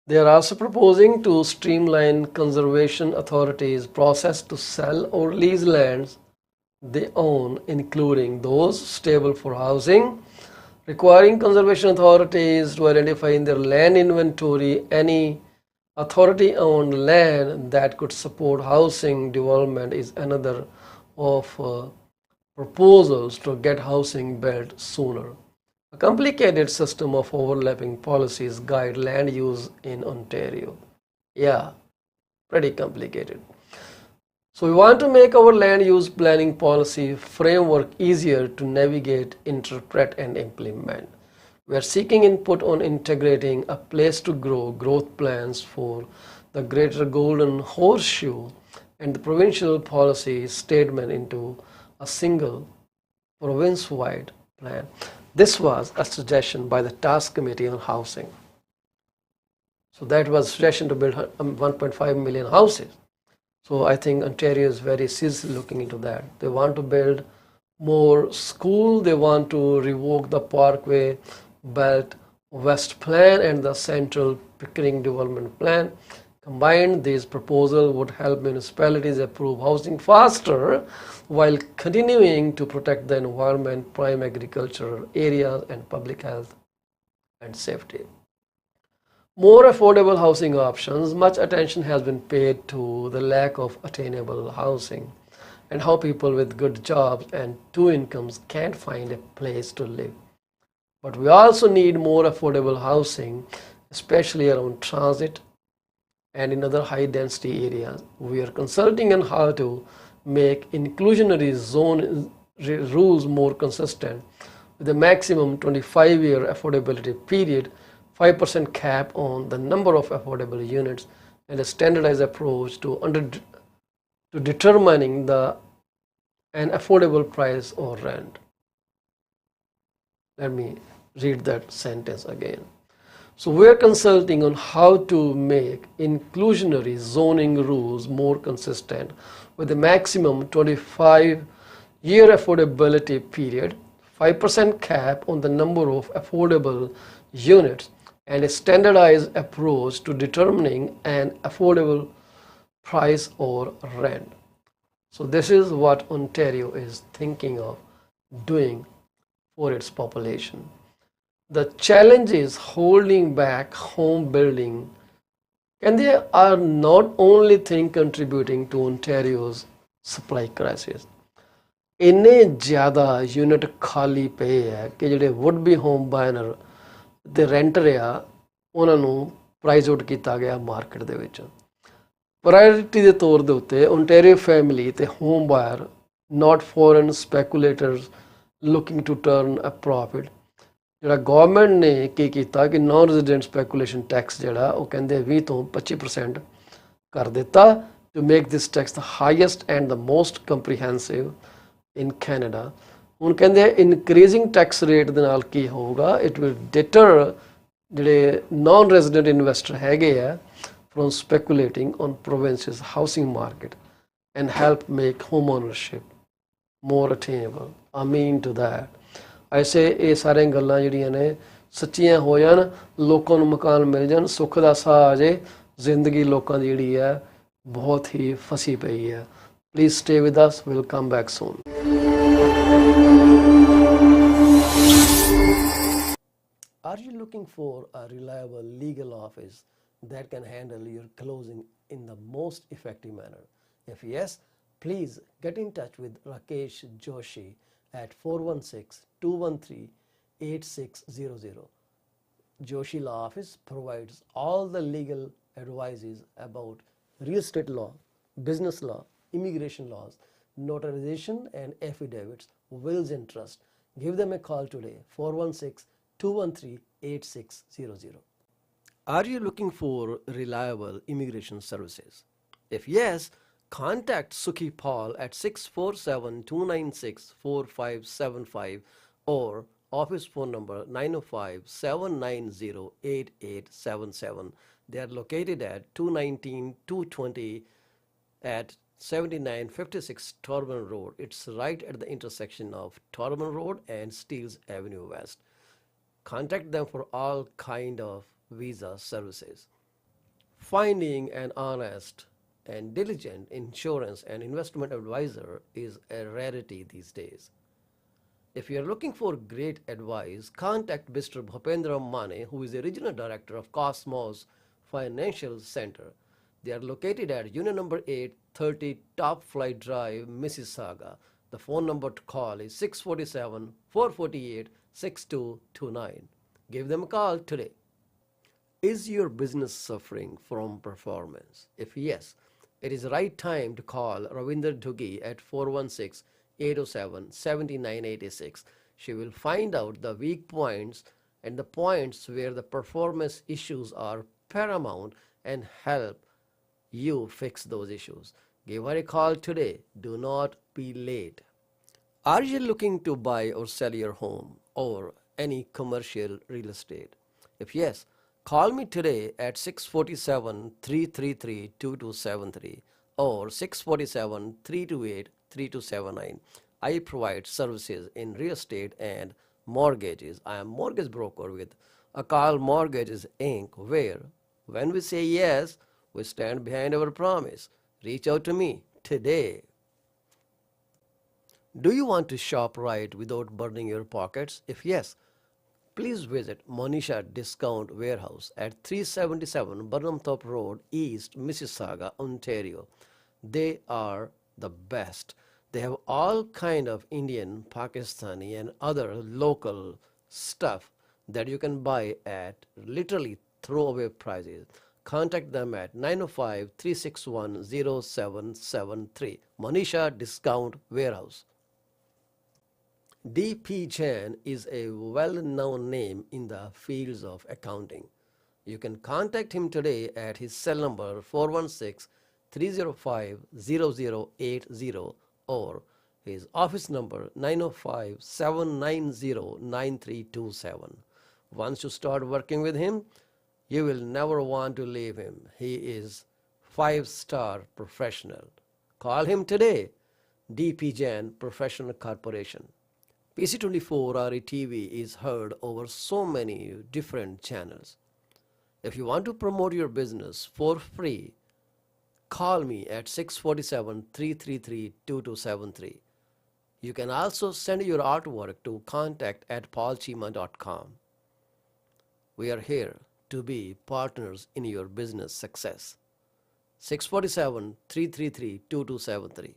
They are also proposing to streamline conservation authorities' process to sell or lease lands they own, including those stable for housing, requiring conservation authorities to identify in their land inventory any authority-owned land that could support housing development is another of proposals to get housing built sooner. A complicated system of overlapping policies guide land use in Ontario. Yeah, pretty complicated. So we want to make our land use planning policy framework easier to navigate, interpret, and implement. We are seeking input on integrating a place to grow growth plans for the Greater Golden Horseshoe and the provincial policy statement into a single province-wide plan. This was a suggestion by the Task Committee on Housing. So that was a suggestion to build 1.5 million houses. So I think Ontario is very seriously looking into that. They want to build More school, they want to revoke the Parkway Belt West Plan and the Central Pickering Development Plan. Combined, these proposals would help municipalities approve housing faster while continuing to protect the environment, prime agricultural areas, and public health and safety. More affordable housing options. Much attention has been paid to the lack of attainable housing and how people with good jobs and two incomes can't find a place to live. But we also need more affordable housing, especially around transit and in other high density areas. We are consulting on how to make inclusionary zone rules more consistent with a maximum 25-year affordability period, 5% cap on the number of affordable units, and a standardized approach to determining an affordable price or rent. Let me read that sentence again. So we're consulting on how to make inclusionary zoning rules more consistent with a maximum 25-year affordability period, 5% cap on the number of affordable units, and a standardized approach to determining an affordable price or rent. So this is what Ontario is thinking of doing for its population. The challenge is holding back home building, and they are not only thing contributing to Ontario's supply crisis. ਇੰਨੇ ਜ਼ਿਆਦਾ unit ਖਾਲੀ ਪਏ ਹੈ ਕਿ ਜਿਹੜੇ wood B home ਬਾਇਨਰ ਤੇ renter ਆ ਉਹਨਾਂ ਨੂੰ ਪ੍ਰਾਈਜ਼ ਆਊਟ ਕੀਤਾ ਗਿਆ ਮਾਰਕੀਟ ਦੇ ਵਿੱਚ। ਪ੍ਰਾਇੋਰਟੀ ਦੇ ਤੌਰ ਦੇ ਉੱਤੇ ਓਨਟਾਰੀਓ ਫੈਮਿਲੀ ਤੇ home buyer, not foreign speculators looking to turn a profit. ਜਿਹੜਾ ਗੌਰਮੈਂਟ ਨੇ ਕੀ ਕੀਤਾ ਕਿ ਨੌਨ ਰੈਜ਼ੀਡੈਂਟ ਸਪੈਕੂਲੇਸ਼ਨ ਟੈਕਸ ਜਿਹੜਾ ਉਹ ਕਹਿੰਦੇ 20 ਤੋਂ 25% ਕਰ ਦਿੱਤਾ to make this tax the highest and the most comprehensive in Canada. ਹੁਣ ਕਹਿੰਦੇ ਇਨਕਰੀਜ਼ਿੰਗ ਟੈਕਸ ਰੇਟ ਦੇ ਨਾਲ ਕੀ ਹੋਊਗਾ, ਇਟ ਵਿਲ ਡਿਟਰ ਜਿਹੜੇ ਨੌਨ ਰੈਜ਼ੀਡੈਂਟ ਇਨਵੈਸਟਰ ਹੈਗੇ ਆ from speculating on province's housing market and help make homeownership more attainable. I mean to that. ऐसे ये सारे गल्लां ਜਿਹੜੀਆਂ ਨੇ ਸੱਚੀਆਂ ਹੋ ਜਾਣ, ਲੋਕਾਂ ਨੂੰ ਮਕਾਨ ਮਿਲ ਜਾਣ, ਸੁੱਖ ਦਾ ਸਾਹ ਆ ਜੇ। ਜ਼ਿੰਦਗੀ ਲੋਕਾਂ ਦੀ ਜਿਹੜੀ ਹੈ ਬਹੁਤ ਹੀ ਫਸੀ ਪਈ ਹੈ। Please stay with us. We'll come back soon. Are you looking for a reliable legal office that can handle your closing in the most effective manner? If yes, please get in touch with Rakesh Joshi at 416-213-8600. Joshi Law Office provides all the legal advices about real estate law, business law, immigration laws, notarization and affidavits, wills and trust. Give them a call today, 416-213-8600. Are you looking for reliable immigration services? If yes, contact Sukhi Paul at 647-296-4575 or office phone number 905-790-8877. They are located at 219-220 at 7956 Torban Road. It's right at the intersection of Torban Road and Steeles Avenue West. Contact them for all kind of visa services. Finding an honest and diligent insurance and investment advisor is a rarity these days. If you are looking for great advice, contact Mr. Bhupendra Mane, who is the regional director of Cosmos Financial Center. They are located at Union number 830 Top Flight Drive, Mississauga. The phone number to call is 647-448-6229. Give them a call today. Is your business suffering from performance? If yes, it is the right time to call Ravinder Dhugi at 416-807-7986. She will find out the weak points and the points where the performance issues are paramount and help you fix those issues. Give her a call today. Do not be late. Are you looking to buy or sell your home or any commercial real estate? If yes, call me today at 647-333-2273 or 647-328-3279. I provide services in real estate and mortgages. I am mortgage broker with Akal Mortgages Inc., where when we say yes, we stand behind our promise. Reach out to me today. Do you want to shop right without burning your pockets? If yes, please visit Monisha Discount Warehouse at 377 Burnhamthorpe Road, East Mississauga, Ontario. They are the best. They have all kind of Indian, Pakistani and other local stuff that you can buy at literally throwaway prices. Contact them at 905-361-0773. Monisha Discount Warehouse. D.P. Jain is a well-known name in the fields of accounting. You can contact him today at his cell number 416-305-0080 or his office number 905-790-9327. Once you start working with him, you will never want to leave him. He is 5-star professional. Call him today. D.P. Jain Professional Corporation. PC24 RE-TV is heard over so many different channels. If you want to promote your business for free, call me at 647-333-2273. You can also send your artwork to contact@paulchima.com. We are here to be partners in your business success. 647-333-2273.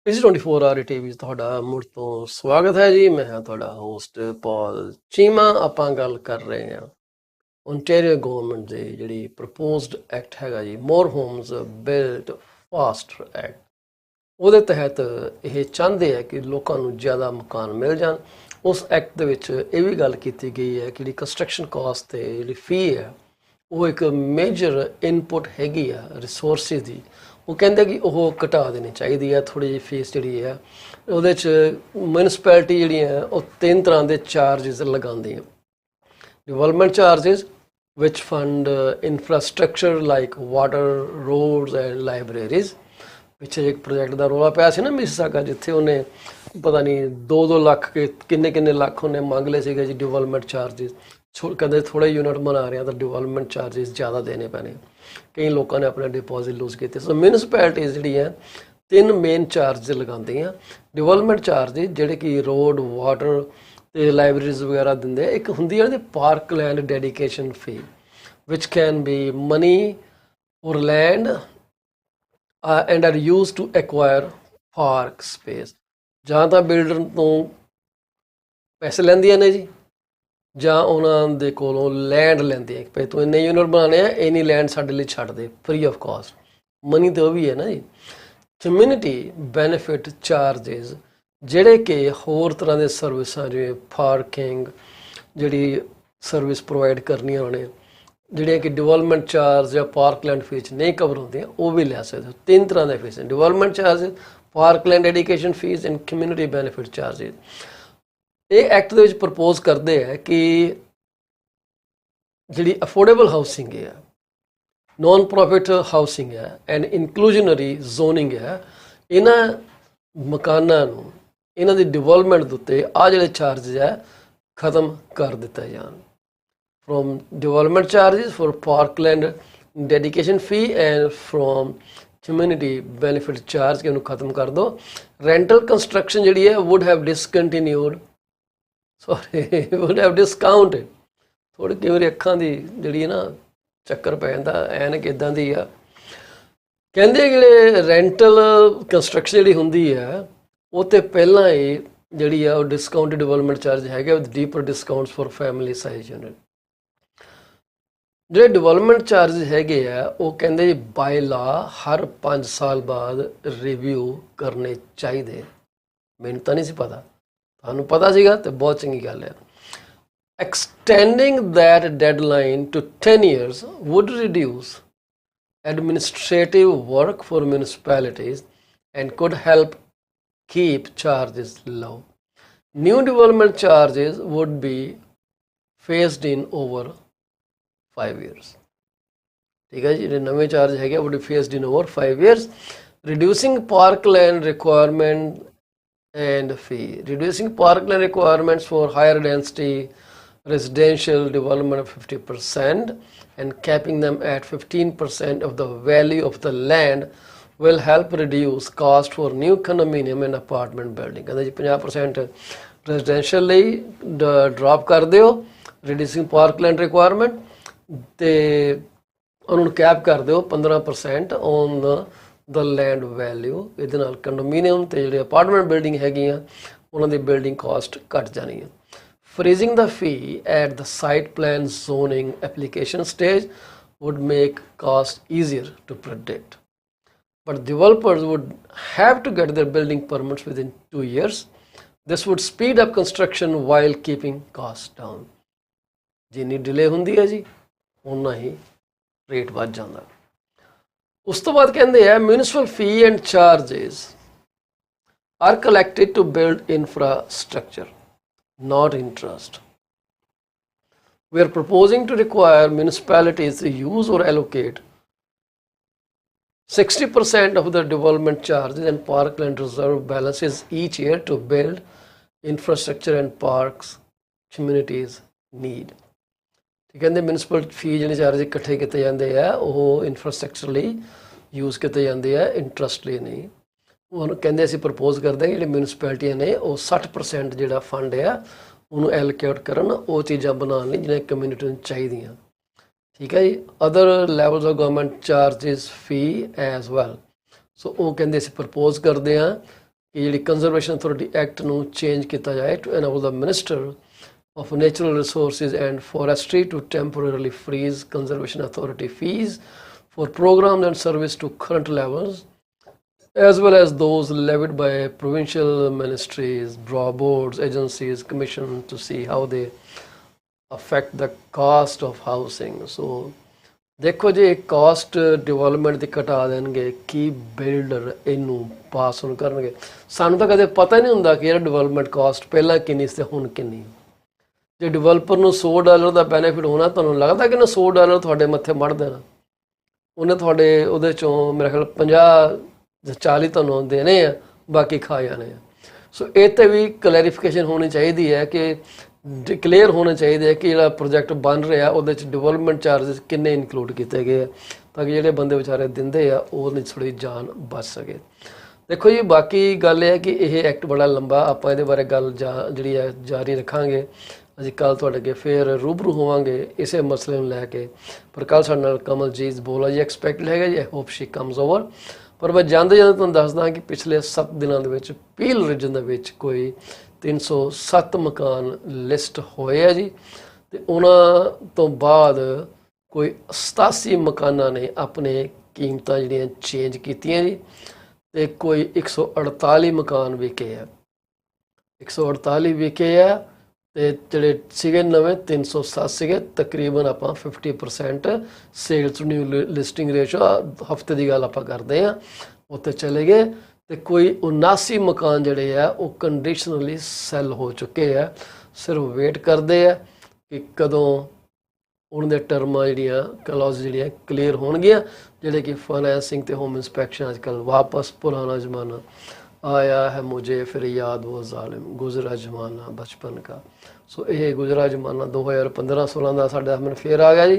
PC24 RE-TV ਵਿੱਚ ਤੁਹਾਡਾ ਮੁੜ ਤੋਂ ਸਵਾਗਤ ਹੈ ਜੀ। ਮੈਂ ਹਾਂ ਤੁਹਾਡਾ ਹੋਸਟ ਪੌਲ ਚੀਮਾ। ਆਪਾਂ ਗੱਲ ਕਰ ਰਹੇ ਹਾਂ ਓਨਟਾਰੀਓ ਗਵਰਨਮੈਂਟ ਦੇ ਜਿਹੜੀ ਪ੍ਰਪੋਜ਼ਡ ਐਕਟ ਹੈਗਾ ਜੀ, ਮੋਰ ਹੋਮਸ ਬਿਲਟ ਫਾਸਟਰ ਐਕਟ। ਉਹਦੇ ਤਹਿਤ ਇਹ ਚਾਹੁੰਦੇ ਆ ਕਿ ਲੋਕਾਂ ਨੂੰ ਜ਼ਿਆਦਾ ਮਕਾਨ ਮਿਲ ਜਾਣ। ਉਸ ਐਕਟ ਦੇ ਵਿੱਚ ਇਹ ਵੀ ਗੱਲ ਕੀਤੀ ਗਈ ਹੈ ਕਿ ਜਿਹੜੀ ਕੰਸਟਰਕਸ਼ਨ ਕਾਸਟ ਤੇ ਜਿਹੜੀ ਫੀ ਹੈ ਉਹ ਇੱਕ ਮੇਜਰ ਇਨਪੁਟ ਹੈਗੀ ਆ ਰਿਸੋਰਸਿਸ ਦੀ। ਉਹ ਕਹਿੰਦੇ ਕਿ ਉਹ ਘਟਾ ਦੇਣੀ ਚਾਹੀਦੀ ਹੈ। ਥੋੜ੍ਹੀ ਜਿਹੀ ਫੀਸ ਜਿਹੜੀ ਹੈ ਉਹਦੇ 'ਚ ਮਿਊਨਿਸਪੈਲਿਟੀ ਜਿਹੜੀਆਂ ਉਹ 3 ਤਰ੍ਹਾਂ ਦੇ ਚਾਰਜਿਸ ਲਗਾਉਂਦੀਆਂ। Development charges which fund infrastructure like water, roads and libraries। ਪਿੱਛੇ ਇੱਕ ਪ੍ਰੋਜੈਕਟ ਦਾ ਰੌਲਾ ਪਿਆ ਸੀ ਨਾ ਮਿਸੀਸਾਗਾ, ਜਿੱਥੇ ਉਹਨੇ ਪਤਾ ਨਹੀਂ 2-2 ਲੱਖ ਕਿੰਨੇ ਲੱਖ ਉਹਨੇ ਮੰਗ ਲਏ ਸੀਗੇ ਜੀ ਡਿਵੈਲਪਮੈਂਟ ਚਾਰਜਿਸ। ਕਹਿੰਦੇ ਥੋੜ੍ਹੇ ਯੂਨਿਟ ਬਣਾ ਰਹੇ ਆ ਤਾਂ ਡਿਵੈਲਪਮੈਂਟ ਚਾਰਜਿਸ ਜ਼ਿਆਦਾ ਦੇਣੇ ਪੈਣੇ। ਕਈ ਲੋਕਾਂ ਨੇ ਆਪਣੇ ਡਿਪੋਜ਼ਿਟ ਲੂਜ਼ ਕੀਤੇ। ਸੋ ਮਿਊਨਿਸਪੈਲਿਟੀਜ਼ ਜਿਹੜੀਆਂ 3 ਮੇਨ ਚਾਰਜ ਲਗਾਉਂਦੀਆਂ। ਡਿਵੈਲਪਮੈਂਟ ਚਾਰਜਿਸ ਜਿਹੜੇ ਕਿ ਰੋਡ, ਵਾਟਰ ਤੇ ਲਾਇਬ੍ਰੇਰੀਜ਼ ਵਗੈਰਾ ਦਿੰਦੇ ਆ। ਇੱਕ ਹੁੰਦੀ ਹੈ park land dedication fee which can be money or land and are used to acquire park space। ਜਾਂ ਤਾਂ ਬਿਲਡਰ ਤੋਂ ਪੈਸੇ ਲੈਂਦੀਆਂ ਨੇ ਜੀ, ਜਾਂ ਉਹਨਾਂ ਦੇ ਕੋਲੋਂ ਲੈਂਡ ਲੈਂਦੇ ਆ ਕਿ ਭਾਈ ਤੂੰ ਇੰਨੇ ਯੂਨਿਟ ਬਣਾਉਣੇ ਆ, ਇੰਨੀ ਲੈਂਡ ਸਾਡੇ ਲਈ ਛੱਡ ਦੇ ਫ੍ਰੀ ਆਫ ਕਾਸਟ। ਮਨੀ ਤਾਂ ਉਹ ਵੀ ਹੈ ਨਾ ਜੀ। ਕਮਿਊਨਿਟੀ ਬੈਨੀਫਿਟ ਚਾਰਜਿਸ ਜਿਹੜੇ ਕਿ ਹੋਰ ਤਰ੍ਹਾਂ ਦੇ ਸਰਵਿਸਾਂ ਜਿਵੇਂ ਪਾਰਕਿੰਗ ਜਿਹੜੀ ਸਰਵਿਸ ਪ੍ਰੋਵਾਈਡ ਕਰਨੀਆਂ ਉਹਨਾਂ ਨੇ, ਜਿਹੜੀਆਂ ਕਿ ਡਿਵੈਲਪਮੈਂਟ ਚਾਰਜ ਜਾਂ ਪਾਰਕਲੈਂਡ ਫੀਸ ਨਹੀਂ ਕਵਰ ਹੁੰਦੀਆਂ, ਉਹ ਵੀ ਲੈ ਸਕਦੇ ਹੋ। 3 ਤਰ੍ਹਾਂ ਦੇ ਫੀਸ ਨੇ: development charges, parkland dedication fees and community benefit charges. ਇਹ ਐਕਟ ਦੇ ਵਿੱਚ ਪ੍ਰਪੋਜ਼ ਕਰਦੇ ਹੈ ਕਿ ਜਿਹੜੀ ਅਫੋਰਡੇਬਲ ਹਾਊਸਿੰਗ ਹੈ, ਨੋਨ ਪ੍ਰੋਫਿਟ ਹਾਊਸਿੰਗ ਹੈ ਐਂਡ ਇਨਕਲੂਜਨਰੀ ਜ਼ੋਨਿੰਗ ਹੈ, ਇਹਨਾਂ ਮਕਾਨਾਂ ਨੂੰ ਇਹਨਾਂ ਦੀ ਡਿਵੈਲਪਮੈਂਟ ਦੇ ਉੱਤੇ ਆਹ ਜਿਹੜੇ ਚਾਰਜਿਸ ਹੈ ਖਤਮ ਕਰ ਦਿੱਤੇ ਜਾਣ। from development charges for parkland dedication fee and from community benefit charge ਕਿ ਉਹਨੂੰ ਖਤਮ ਕਰ ਦੋ। rental construction ਜਿਹੜੀ ਹੈ would have discontinued, would have discounted। ਥੋੜੀ ਕਈ ਵਾਰੀ ਅੱਖਾਂ ਦੀ ਜਿਹੜੀ ਹੈ ਨਾ ਚੱਕਰ ਪੈ ਜਾਂਦਾ, ਐਨਕ ਇੱਦਾਂ ਦੀ ਆ। ਕਹਿੰਦੇ ਜਿਹੜੇ ਰੈਂਟਲ ਕੰਸਟਰਕਸ਼ਨ ਜਿਹੜੀ ਹੁੰਦੀ ਹੈ ਉਹ ਤੇ ਪਹਿਲਾਂ ਹੀ ਜਿਹੜੀ ਆ ਉਹ ਡਿਸਕਾਊਂਟਡ ਡਿਵੈਲਪਮੈਂਟ ਚਾਰਜ ਹੈਗੇ with deeper discounts for family size unit. ਜਿਹੜੇ ਡਿਵੈਲਪਮੈਂਟ ਚਾਰਜਿਸ ਹੈਗੇ ਆ ਉਹ ਕਹਿੰਦੇ ਬਾਏ ਲਾ ਹਰ 5 ਸਾਲ ਬਾਅਦ ਰਿਵਿਊ ਕਰਨੇ ਚਾਹੀਦੇ। ਮੈਨੂੰ ਤਾਂ ਨਹੀਂ ਸੀ ਪਤਾ, ਤੁਹਾਨੂੰ ਪਤਾ ਸੀਗਾ ਤੇ ਬਹੁਤ ਚੰਗੀ ਗੱਲ ਹੈ। Extending that deadline to 10 years would reduce administrative work for municipalities and could help keep charges low. New development charges would be phased in over 5 years। ठीक है जी। नवे चार्ज है would be phased in over 5 years. Reducing parkland requirement and fee. Reducing parkland requirements for higher density residential development of 50% and capping them at 15% of the value of the land will help reduce cost for new condominium and apartment building. ਕਹਿੰਦੇ ਜੀ 50% residential ਲਈ drop ਕਰ ਦਿਓ, reducing parkland requirement, ਤੇ ਉਹਨਾਂ ਨੂੰ cap ਕਰ ਦਿਓ 15% on the land value। ਇਹਦੇ ਨਾਲ ਕੰਡੋਮੀਨੀਅਮ ਤੇ ਜਿਹੜੇ ਅਪਾਰਟਮੈਂਟ ਬਿਲਡਿੰਗ ਹੈਗੀਆਂ ਉਹਨਾਂ ਦੀ ਬਿਲਡਿੰਗ ਕਾਸਟ ਘਟ ਜਾਣੀ ਹੈ। Freezing the fee at the site plan zoning application stage would make cost easier to predict. But developers would have to get their building permits within 2 years. This would speed up construction while keeping costs down. जिन्नी delay हुंदी है जी उन्ना ही rate बढ़ जांदा। उस तो बाद कहंदे है municipal fee and charges are collected to build infrastructure, not interest. We are proposing to require municipalities to use or allocate 60% of the development charges and parkland reserve balances each year to build infrastructure and parks communities need. ठीक है, municipal फी जो charge इकट्ठे किए जाते हैं वो infrastructure लिए use किए जाते हैं, इंटरस्ट लिए नहीं। वो कहते असीं प्रपोज करते हैं कि जो म्यूनसिपैलिटियां ने वो 60% जो फंड है उन्होंने एलोकेट करन वो चीज़ां बनाने लई जिन्हें कम्यूनिटी नूं चाहीदियां। ठीक है जी। Other levels of government charges fee as well. So वो कहते असीं प्रपोज करते हैं कि जी कंजरवेशन अथॉरिटी एक्ट नूं चेंज किया जाए to enable the minister of natural resources and forestry to temporarily freeze conservation authority fees for programs and service to current levels, as well as those levied by provincial ministries, boards, agencies, commission, to see how they affect the cost of housing. So देखो जी cost development ਦੀ ਘਟਾ ਦੇਣਗੇ ਕੀ builder ਇਹਨੂੰ ਪਾਸ ਹੁਣ ਕਰਨਗੇ। ਸਾਨੂੰ ਤਾਂ ਕਦੇ ਪਤਾ ਨਹੀਂ ਹੁੰਦਾ ਕਿ ਇਹ ਡਿਵੈਲਪਮੈਂਟ ਕਾਸਟ ਪਹਿਲਾਂ ਕਿੰਨੀ ਸੀ ਹੁਣ ਕਿੰਨੀ। ਜੇ ਡਿਵੈਲਪਰ ਨੂੰ $100 ਦਾ ਬੈਨੀਫਿਟ ਹੋਣਾ, ਤੁਹਾਨੂੰ ਲੱਗਦਾ ਕਿ ਨਾ $100 ਤੁਹਾਡੇ ਮੱਥੇ ਮੜ ਦੇਣਾ? ਉਹਨੇ ਤੁਹਾਡੇ ਉਹਦੇ ਚੋਂ ਮੇਰੇ ਖਿਆਲ 50 ਜਾਂ 40 ਤੁਹਾਨੂੰ ਦੇਣੇ ਆ, ਬਾਕੀ ਖਾ ਜਾਣੇ ਆ। ਸੋ ਇਹ 'ਤੇ ਵੀ ਕਲੈਰੀਫਿਕੇਸ਼ਨ ਹੋਣੀ ਚਾਹੀਦੀ ਹੈ ਕਿ ਡਿਕਲੇਅਰ ਹੋਣਾ ਚਾਹੀਦਾ ਹੈ ਕਿ ਜਿਹੜਾ ਪ੍ਰੋਜੈਕਟ ਬਣ ਰਿਹਾ ਉਹਦੇ 'ਚ ਡਿਵੈਲਪਮੈਂਟ ਚਾਰਜਸ ਕਿੰਨੇ ਇਨਕਲੂਡ ਕੀਤੇ ਗਏ ਆ, ਤਾਂ ਕਿ ਜਿਹੜੇ ਬੰਦੇ ਵਿਚਾਰੇ ਦਿੰਦੇ ਆ ਉਹਦੀ ਥੋੜ੍ਹੀ ਜਾਨ ਬਚ ਸਕੇ। ਦੇਖੋ ਜੀ ਬਾਕੀ ਗੱਲ ਇਹ ਹੈ ਕਿ ਇਹ ਐਕਟ ਬੜਾ ਲੰਬਾ, ਆਪਾਂ ਇਹਦੇ ਬਾਰੇ ਗੱਲ ਜਿਹੜੀ ਹੈ ਜਾਰੀ ਰੱਖਾਂਗੇ। ਅਸੀਂ ਕੱਲ੍ਹ ਤੁਹਾਡੇ ਅੱਗੇ ਫਿਰ ਰੂਬਰੂ ਹੋਵਾਂਗੇ ਇਸੇ ਮਸਲੇ ਨੂੰ ਲੈ ਕੇ। ਪਰ ਕੱਲ੍ਹ ਸਾਡੇ ਨਾਲ ਕਮਲਜੀਤ ਬੋਲਾ ਜੀ ਐਕਸਪੈਕਟਡ ਹੈਗਾ ਜੀ। I hope she comes over. ਪਰ ਮੈਂ ਜਾਂਦੇ ਤੁਹਾਨੂੰ ਦੱਸਦਾ ਕਿ ਪਿਛਲੇ 7 ਦਿਨਾਂ ਦੇ ਵਿੱਚ ਪੀਲ ਰੀਜਨ ਦੇ ਵਿੱਚ ਕੋਈ 307 ਮਕਾਨ ਲਿਸਟ ਹੋਏ ਆ ਜੀ, ਅਤੇ ਉਹਨਾਂ ਤੋਂ ਬਾਅਦ ਕੋਈ 87 ਮਕਾਨਾਂ ਨੇ ਆਪਣੇ ਕੀਮਤਾਂ ਜਿਹੜੀਆਂ ਚੇਂਜ ਕੀਤੀਆਂ ਜੀ, ਅਤੇ ਕੋਈ 148 ਮਕਾਨ ਵਿਕੇ ਆ। 148 ਵਿਕੇ ਆ ਤੇ ਜਿਹੜੇ ਸੀਗੇ ਨਵੇਂ 307 ਸੀਗੇ। ਤਕਰੀਬਨ ਆਪਾਂ 50% ਸੇਲਸ ਨਿਊ ਲਿਸਟਿੰਗ ਰੇਸ਼ੋ ਹਫਤੇ ਦੀ ਗੱਲ ਆਪਾਂ ਕਰਦੇ ਹਾਂ ਉੱਥੇ ਚਲੇ ਗਏ। ਤੇ ਕੋਈ 79 ਮਕਾਨ ਜਿਹੜੇ ਆ ਉਹ ਕੰਡੀਸ਼ਨਲੀ ਸੈੱਲ ਹੋ ਚੁੱਕੇ ਆ, ਸਿਰਫ ਵੇਟ ਕਰਦੇ ਆ ਕਿ ਕਦੋਂ ਉਹਨਾਂ ਦੇ ਟਰਮਾਂ ਜਿਹੜੀਆਂ ਕਲੌਜ਼ ਜਿਹੜੀਆਂ ਕਲੀਅਰ ਹੋਣਗੀਆਂ, ਜਿਹੜੇ ਕਿ ਫਾਈਨੈਂਸਿੰਗ ਤੇ ਹੋਮ ਇੰਸਪੈਕਸ਼ਨ। ਅੱਜ ਕੱਲ੍ਹ ਵਾਪਸ ਪੁਰਾਣਾ ਜ਼ਮਾਨਾ आया है मुझे, फिर याद वो ज़ालिम गुजरा जमाना बचपन का। सो ये गुजरा जमाना 2015-16 ਦਾ ਸਾਡਾ ਸਾਹਮਣੇ ਫੇਰ ਆ ਗਿਆ ਜੀ।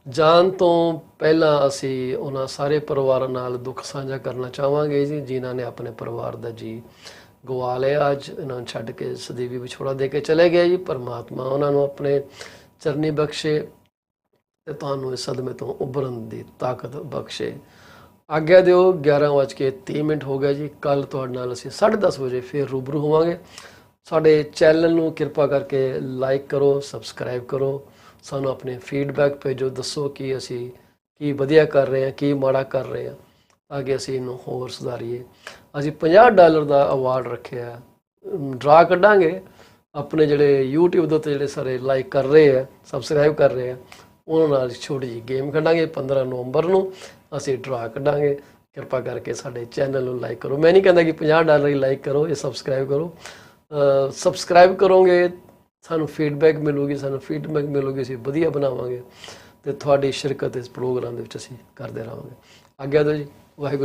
ਜਾਣ ਤੋਂ ਪਹਿਲਾਂ ਅਸੀਂ ਉਹਨਾਂ ਸਾਰੇ ਪਰਿਵਾਰਾਂ ਨਾਲ ਦੁੱਖ ਸਾਂਝਾ ਕਰਨਾ ਚਾਹਾਂਗੇ ਜੀ ਜਿਨ੍ਹਾਂ ਨੇ ਆਪਣੇ ਪਰਿਵਾਰ ਦਾ ਜੀ ਗਵਾ ਲਿਆ। ਅੱਜ ਇਹਨਾਂ ਨੂੰ ਛੱਡ ਕੇ ਸਦੀਵੀ ਵਿਛੋੜਾ ਦੇ ਕੇ ਚਲੇ ਗਏ ਜੀ। ਪਰਮਾਤਮਾ ਉਹਨਾਂ ਨੂੰ ਆਪਣੇ ਚਰਨੀ ਬਖਸ਼ੇ ਤੇ ਤੁਹਾਨੂੰ ਇਸ ਸਦਮੇ ਤੋਂ ਉੱਭਰਨ ਦੀ ਤਾਕਤ ਬਖਸ਼ੇ। ਆਗਿਆ ਦਿਓ। 11:30 ਹੋ ਗਿਆ ਜੀ। ਕੱਲ੍ਹ ਤੁਹਾਡੇ ਨਾਲ ਅਸੀਂ 10:30 ਵਜੇ ਫਿਰ ਰੂਬਰੂ ਹੋਵਾਂਗੇ। ਸਾਡੇ ਚੈਨਲ ਨੂੰ ਕਿਰਪਾ ਕਰਕੇ ਲਾਈਕ ਕਰੋ, ਸਬਸਕ੍ਰਾਈਬ ਕਰੋ, ਸਾਨੂੰ ਆਪਣੇ ਫੀਡਬੈਕ ਭੇਜੋ, ਦੱਸੋ ਕਿ ਅਸੀਂ ਕੀ ਵਧੀਆ ਕਰ ਰਹੇ ਹਾਂ, ਕੀ ਮਾੜਾ ਕਰ ਰਹੇ ਹਾਂ, ਤਾਂ ਕਿ ਅਸੀਂ ਇਹਨੂੰ ਹੋਰ ਸੁਧਾਰੀਏ। ਅਸੀਂ $50 ਦਾ ਅਵਾਰਡ ਰੱਖਿਆ, ਡਰਾ ਕੱਢਾਂਗੇ। ਆਪਣੇ ਜਿਹੜੇ YouTube ਦੇ ਉੱਤੇ ਜਿਹੜੇ ਸਾਰੇ ਲਾਈਕ ਕਰ ਰਹੇ ਆ, ਸਬਸਕ੍ਰਾਈਬ ਕਰ ਰਹੇ ਆ, ਉਹਨਾਂ ਨਾਲ ਛੋਟੀ ਜਿਹੀ ਗੇਮ ਖੇਡਾਂਗੇ। 15 ਨਵੰਬਰ ਨੂੰ ਅਸੀਂ ਡਰਾ ਕੱਢਾਂਗੇ। ਕਿਰਪਾ ਕਰਕੇ ਸਾਡੇ ਚੈਨਲ ਨੂੰ ਲਾਈਕ ਕਰੋ। ਮੈਂ ਨਹੀਂ ਕਹਿੰਦਾ ਕਿ $50 ਹੀ ਲਾਈਕ ਕਰੋ, ਇਹ ਸਬਸਕ੍ਰਾਈਬ ਕਰੋ। ਸਬਸਕ੍ਰਾਈਬ ਕਰੋਗੇ ਸਾਨੂੰ ਫੀਡਬੈਕ ਮਿਲੂਗੀ, ਸਾਨੂੰ ਫੀਡਬੈਕ ਮਿਲੂਗੀ, ਅਸੀਂ ਵਧੀਆ ਬਣਾਵਾਂਗੇ। ਤੇ ਤੁਹਾਡੀ ਸ਼ਿਰਕਤ ਇਸ ਪ੍ਰੋਗਰਾਮ ਦੇ ਵਿੱਚ ਅਸੀਂ ਕਰਦੇ ਰਹਾਂਗੇ। ਆਗਿਆ ਦਿਓ ਜੀ। ਵਾਹਿਗੁਰੂ ਜੀ।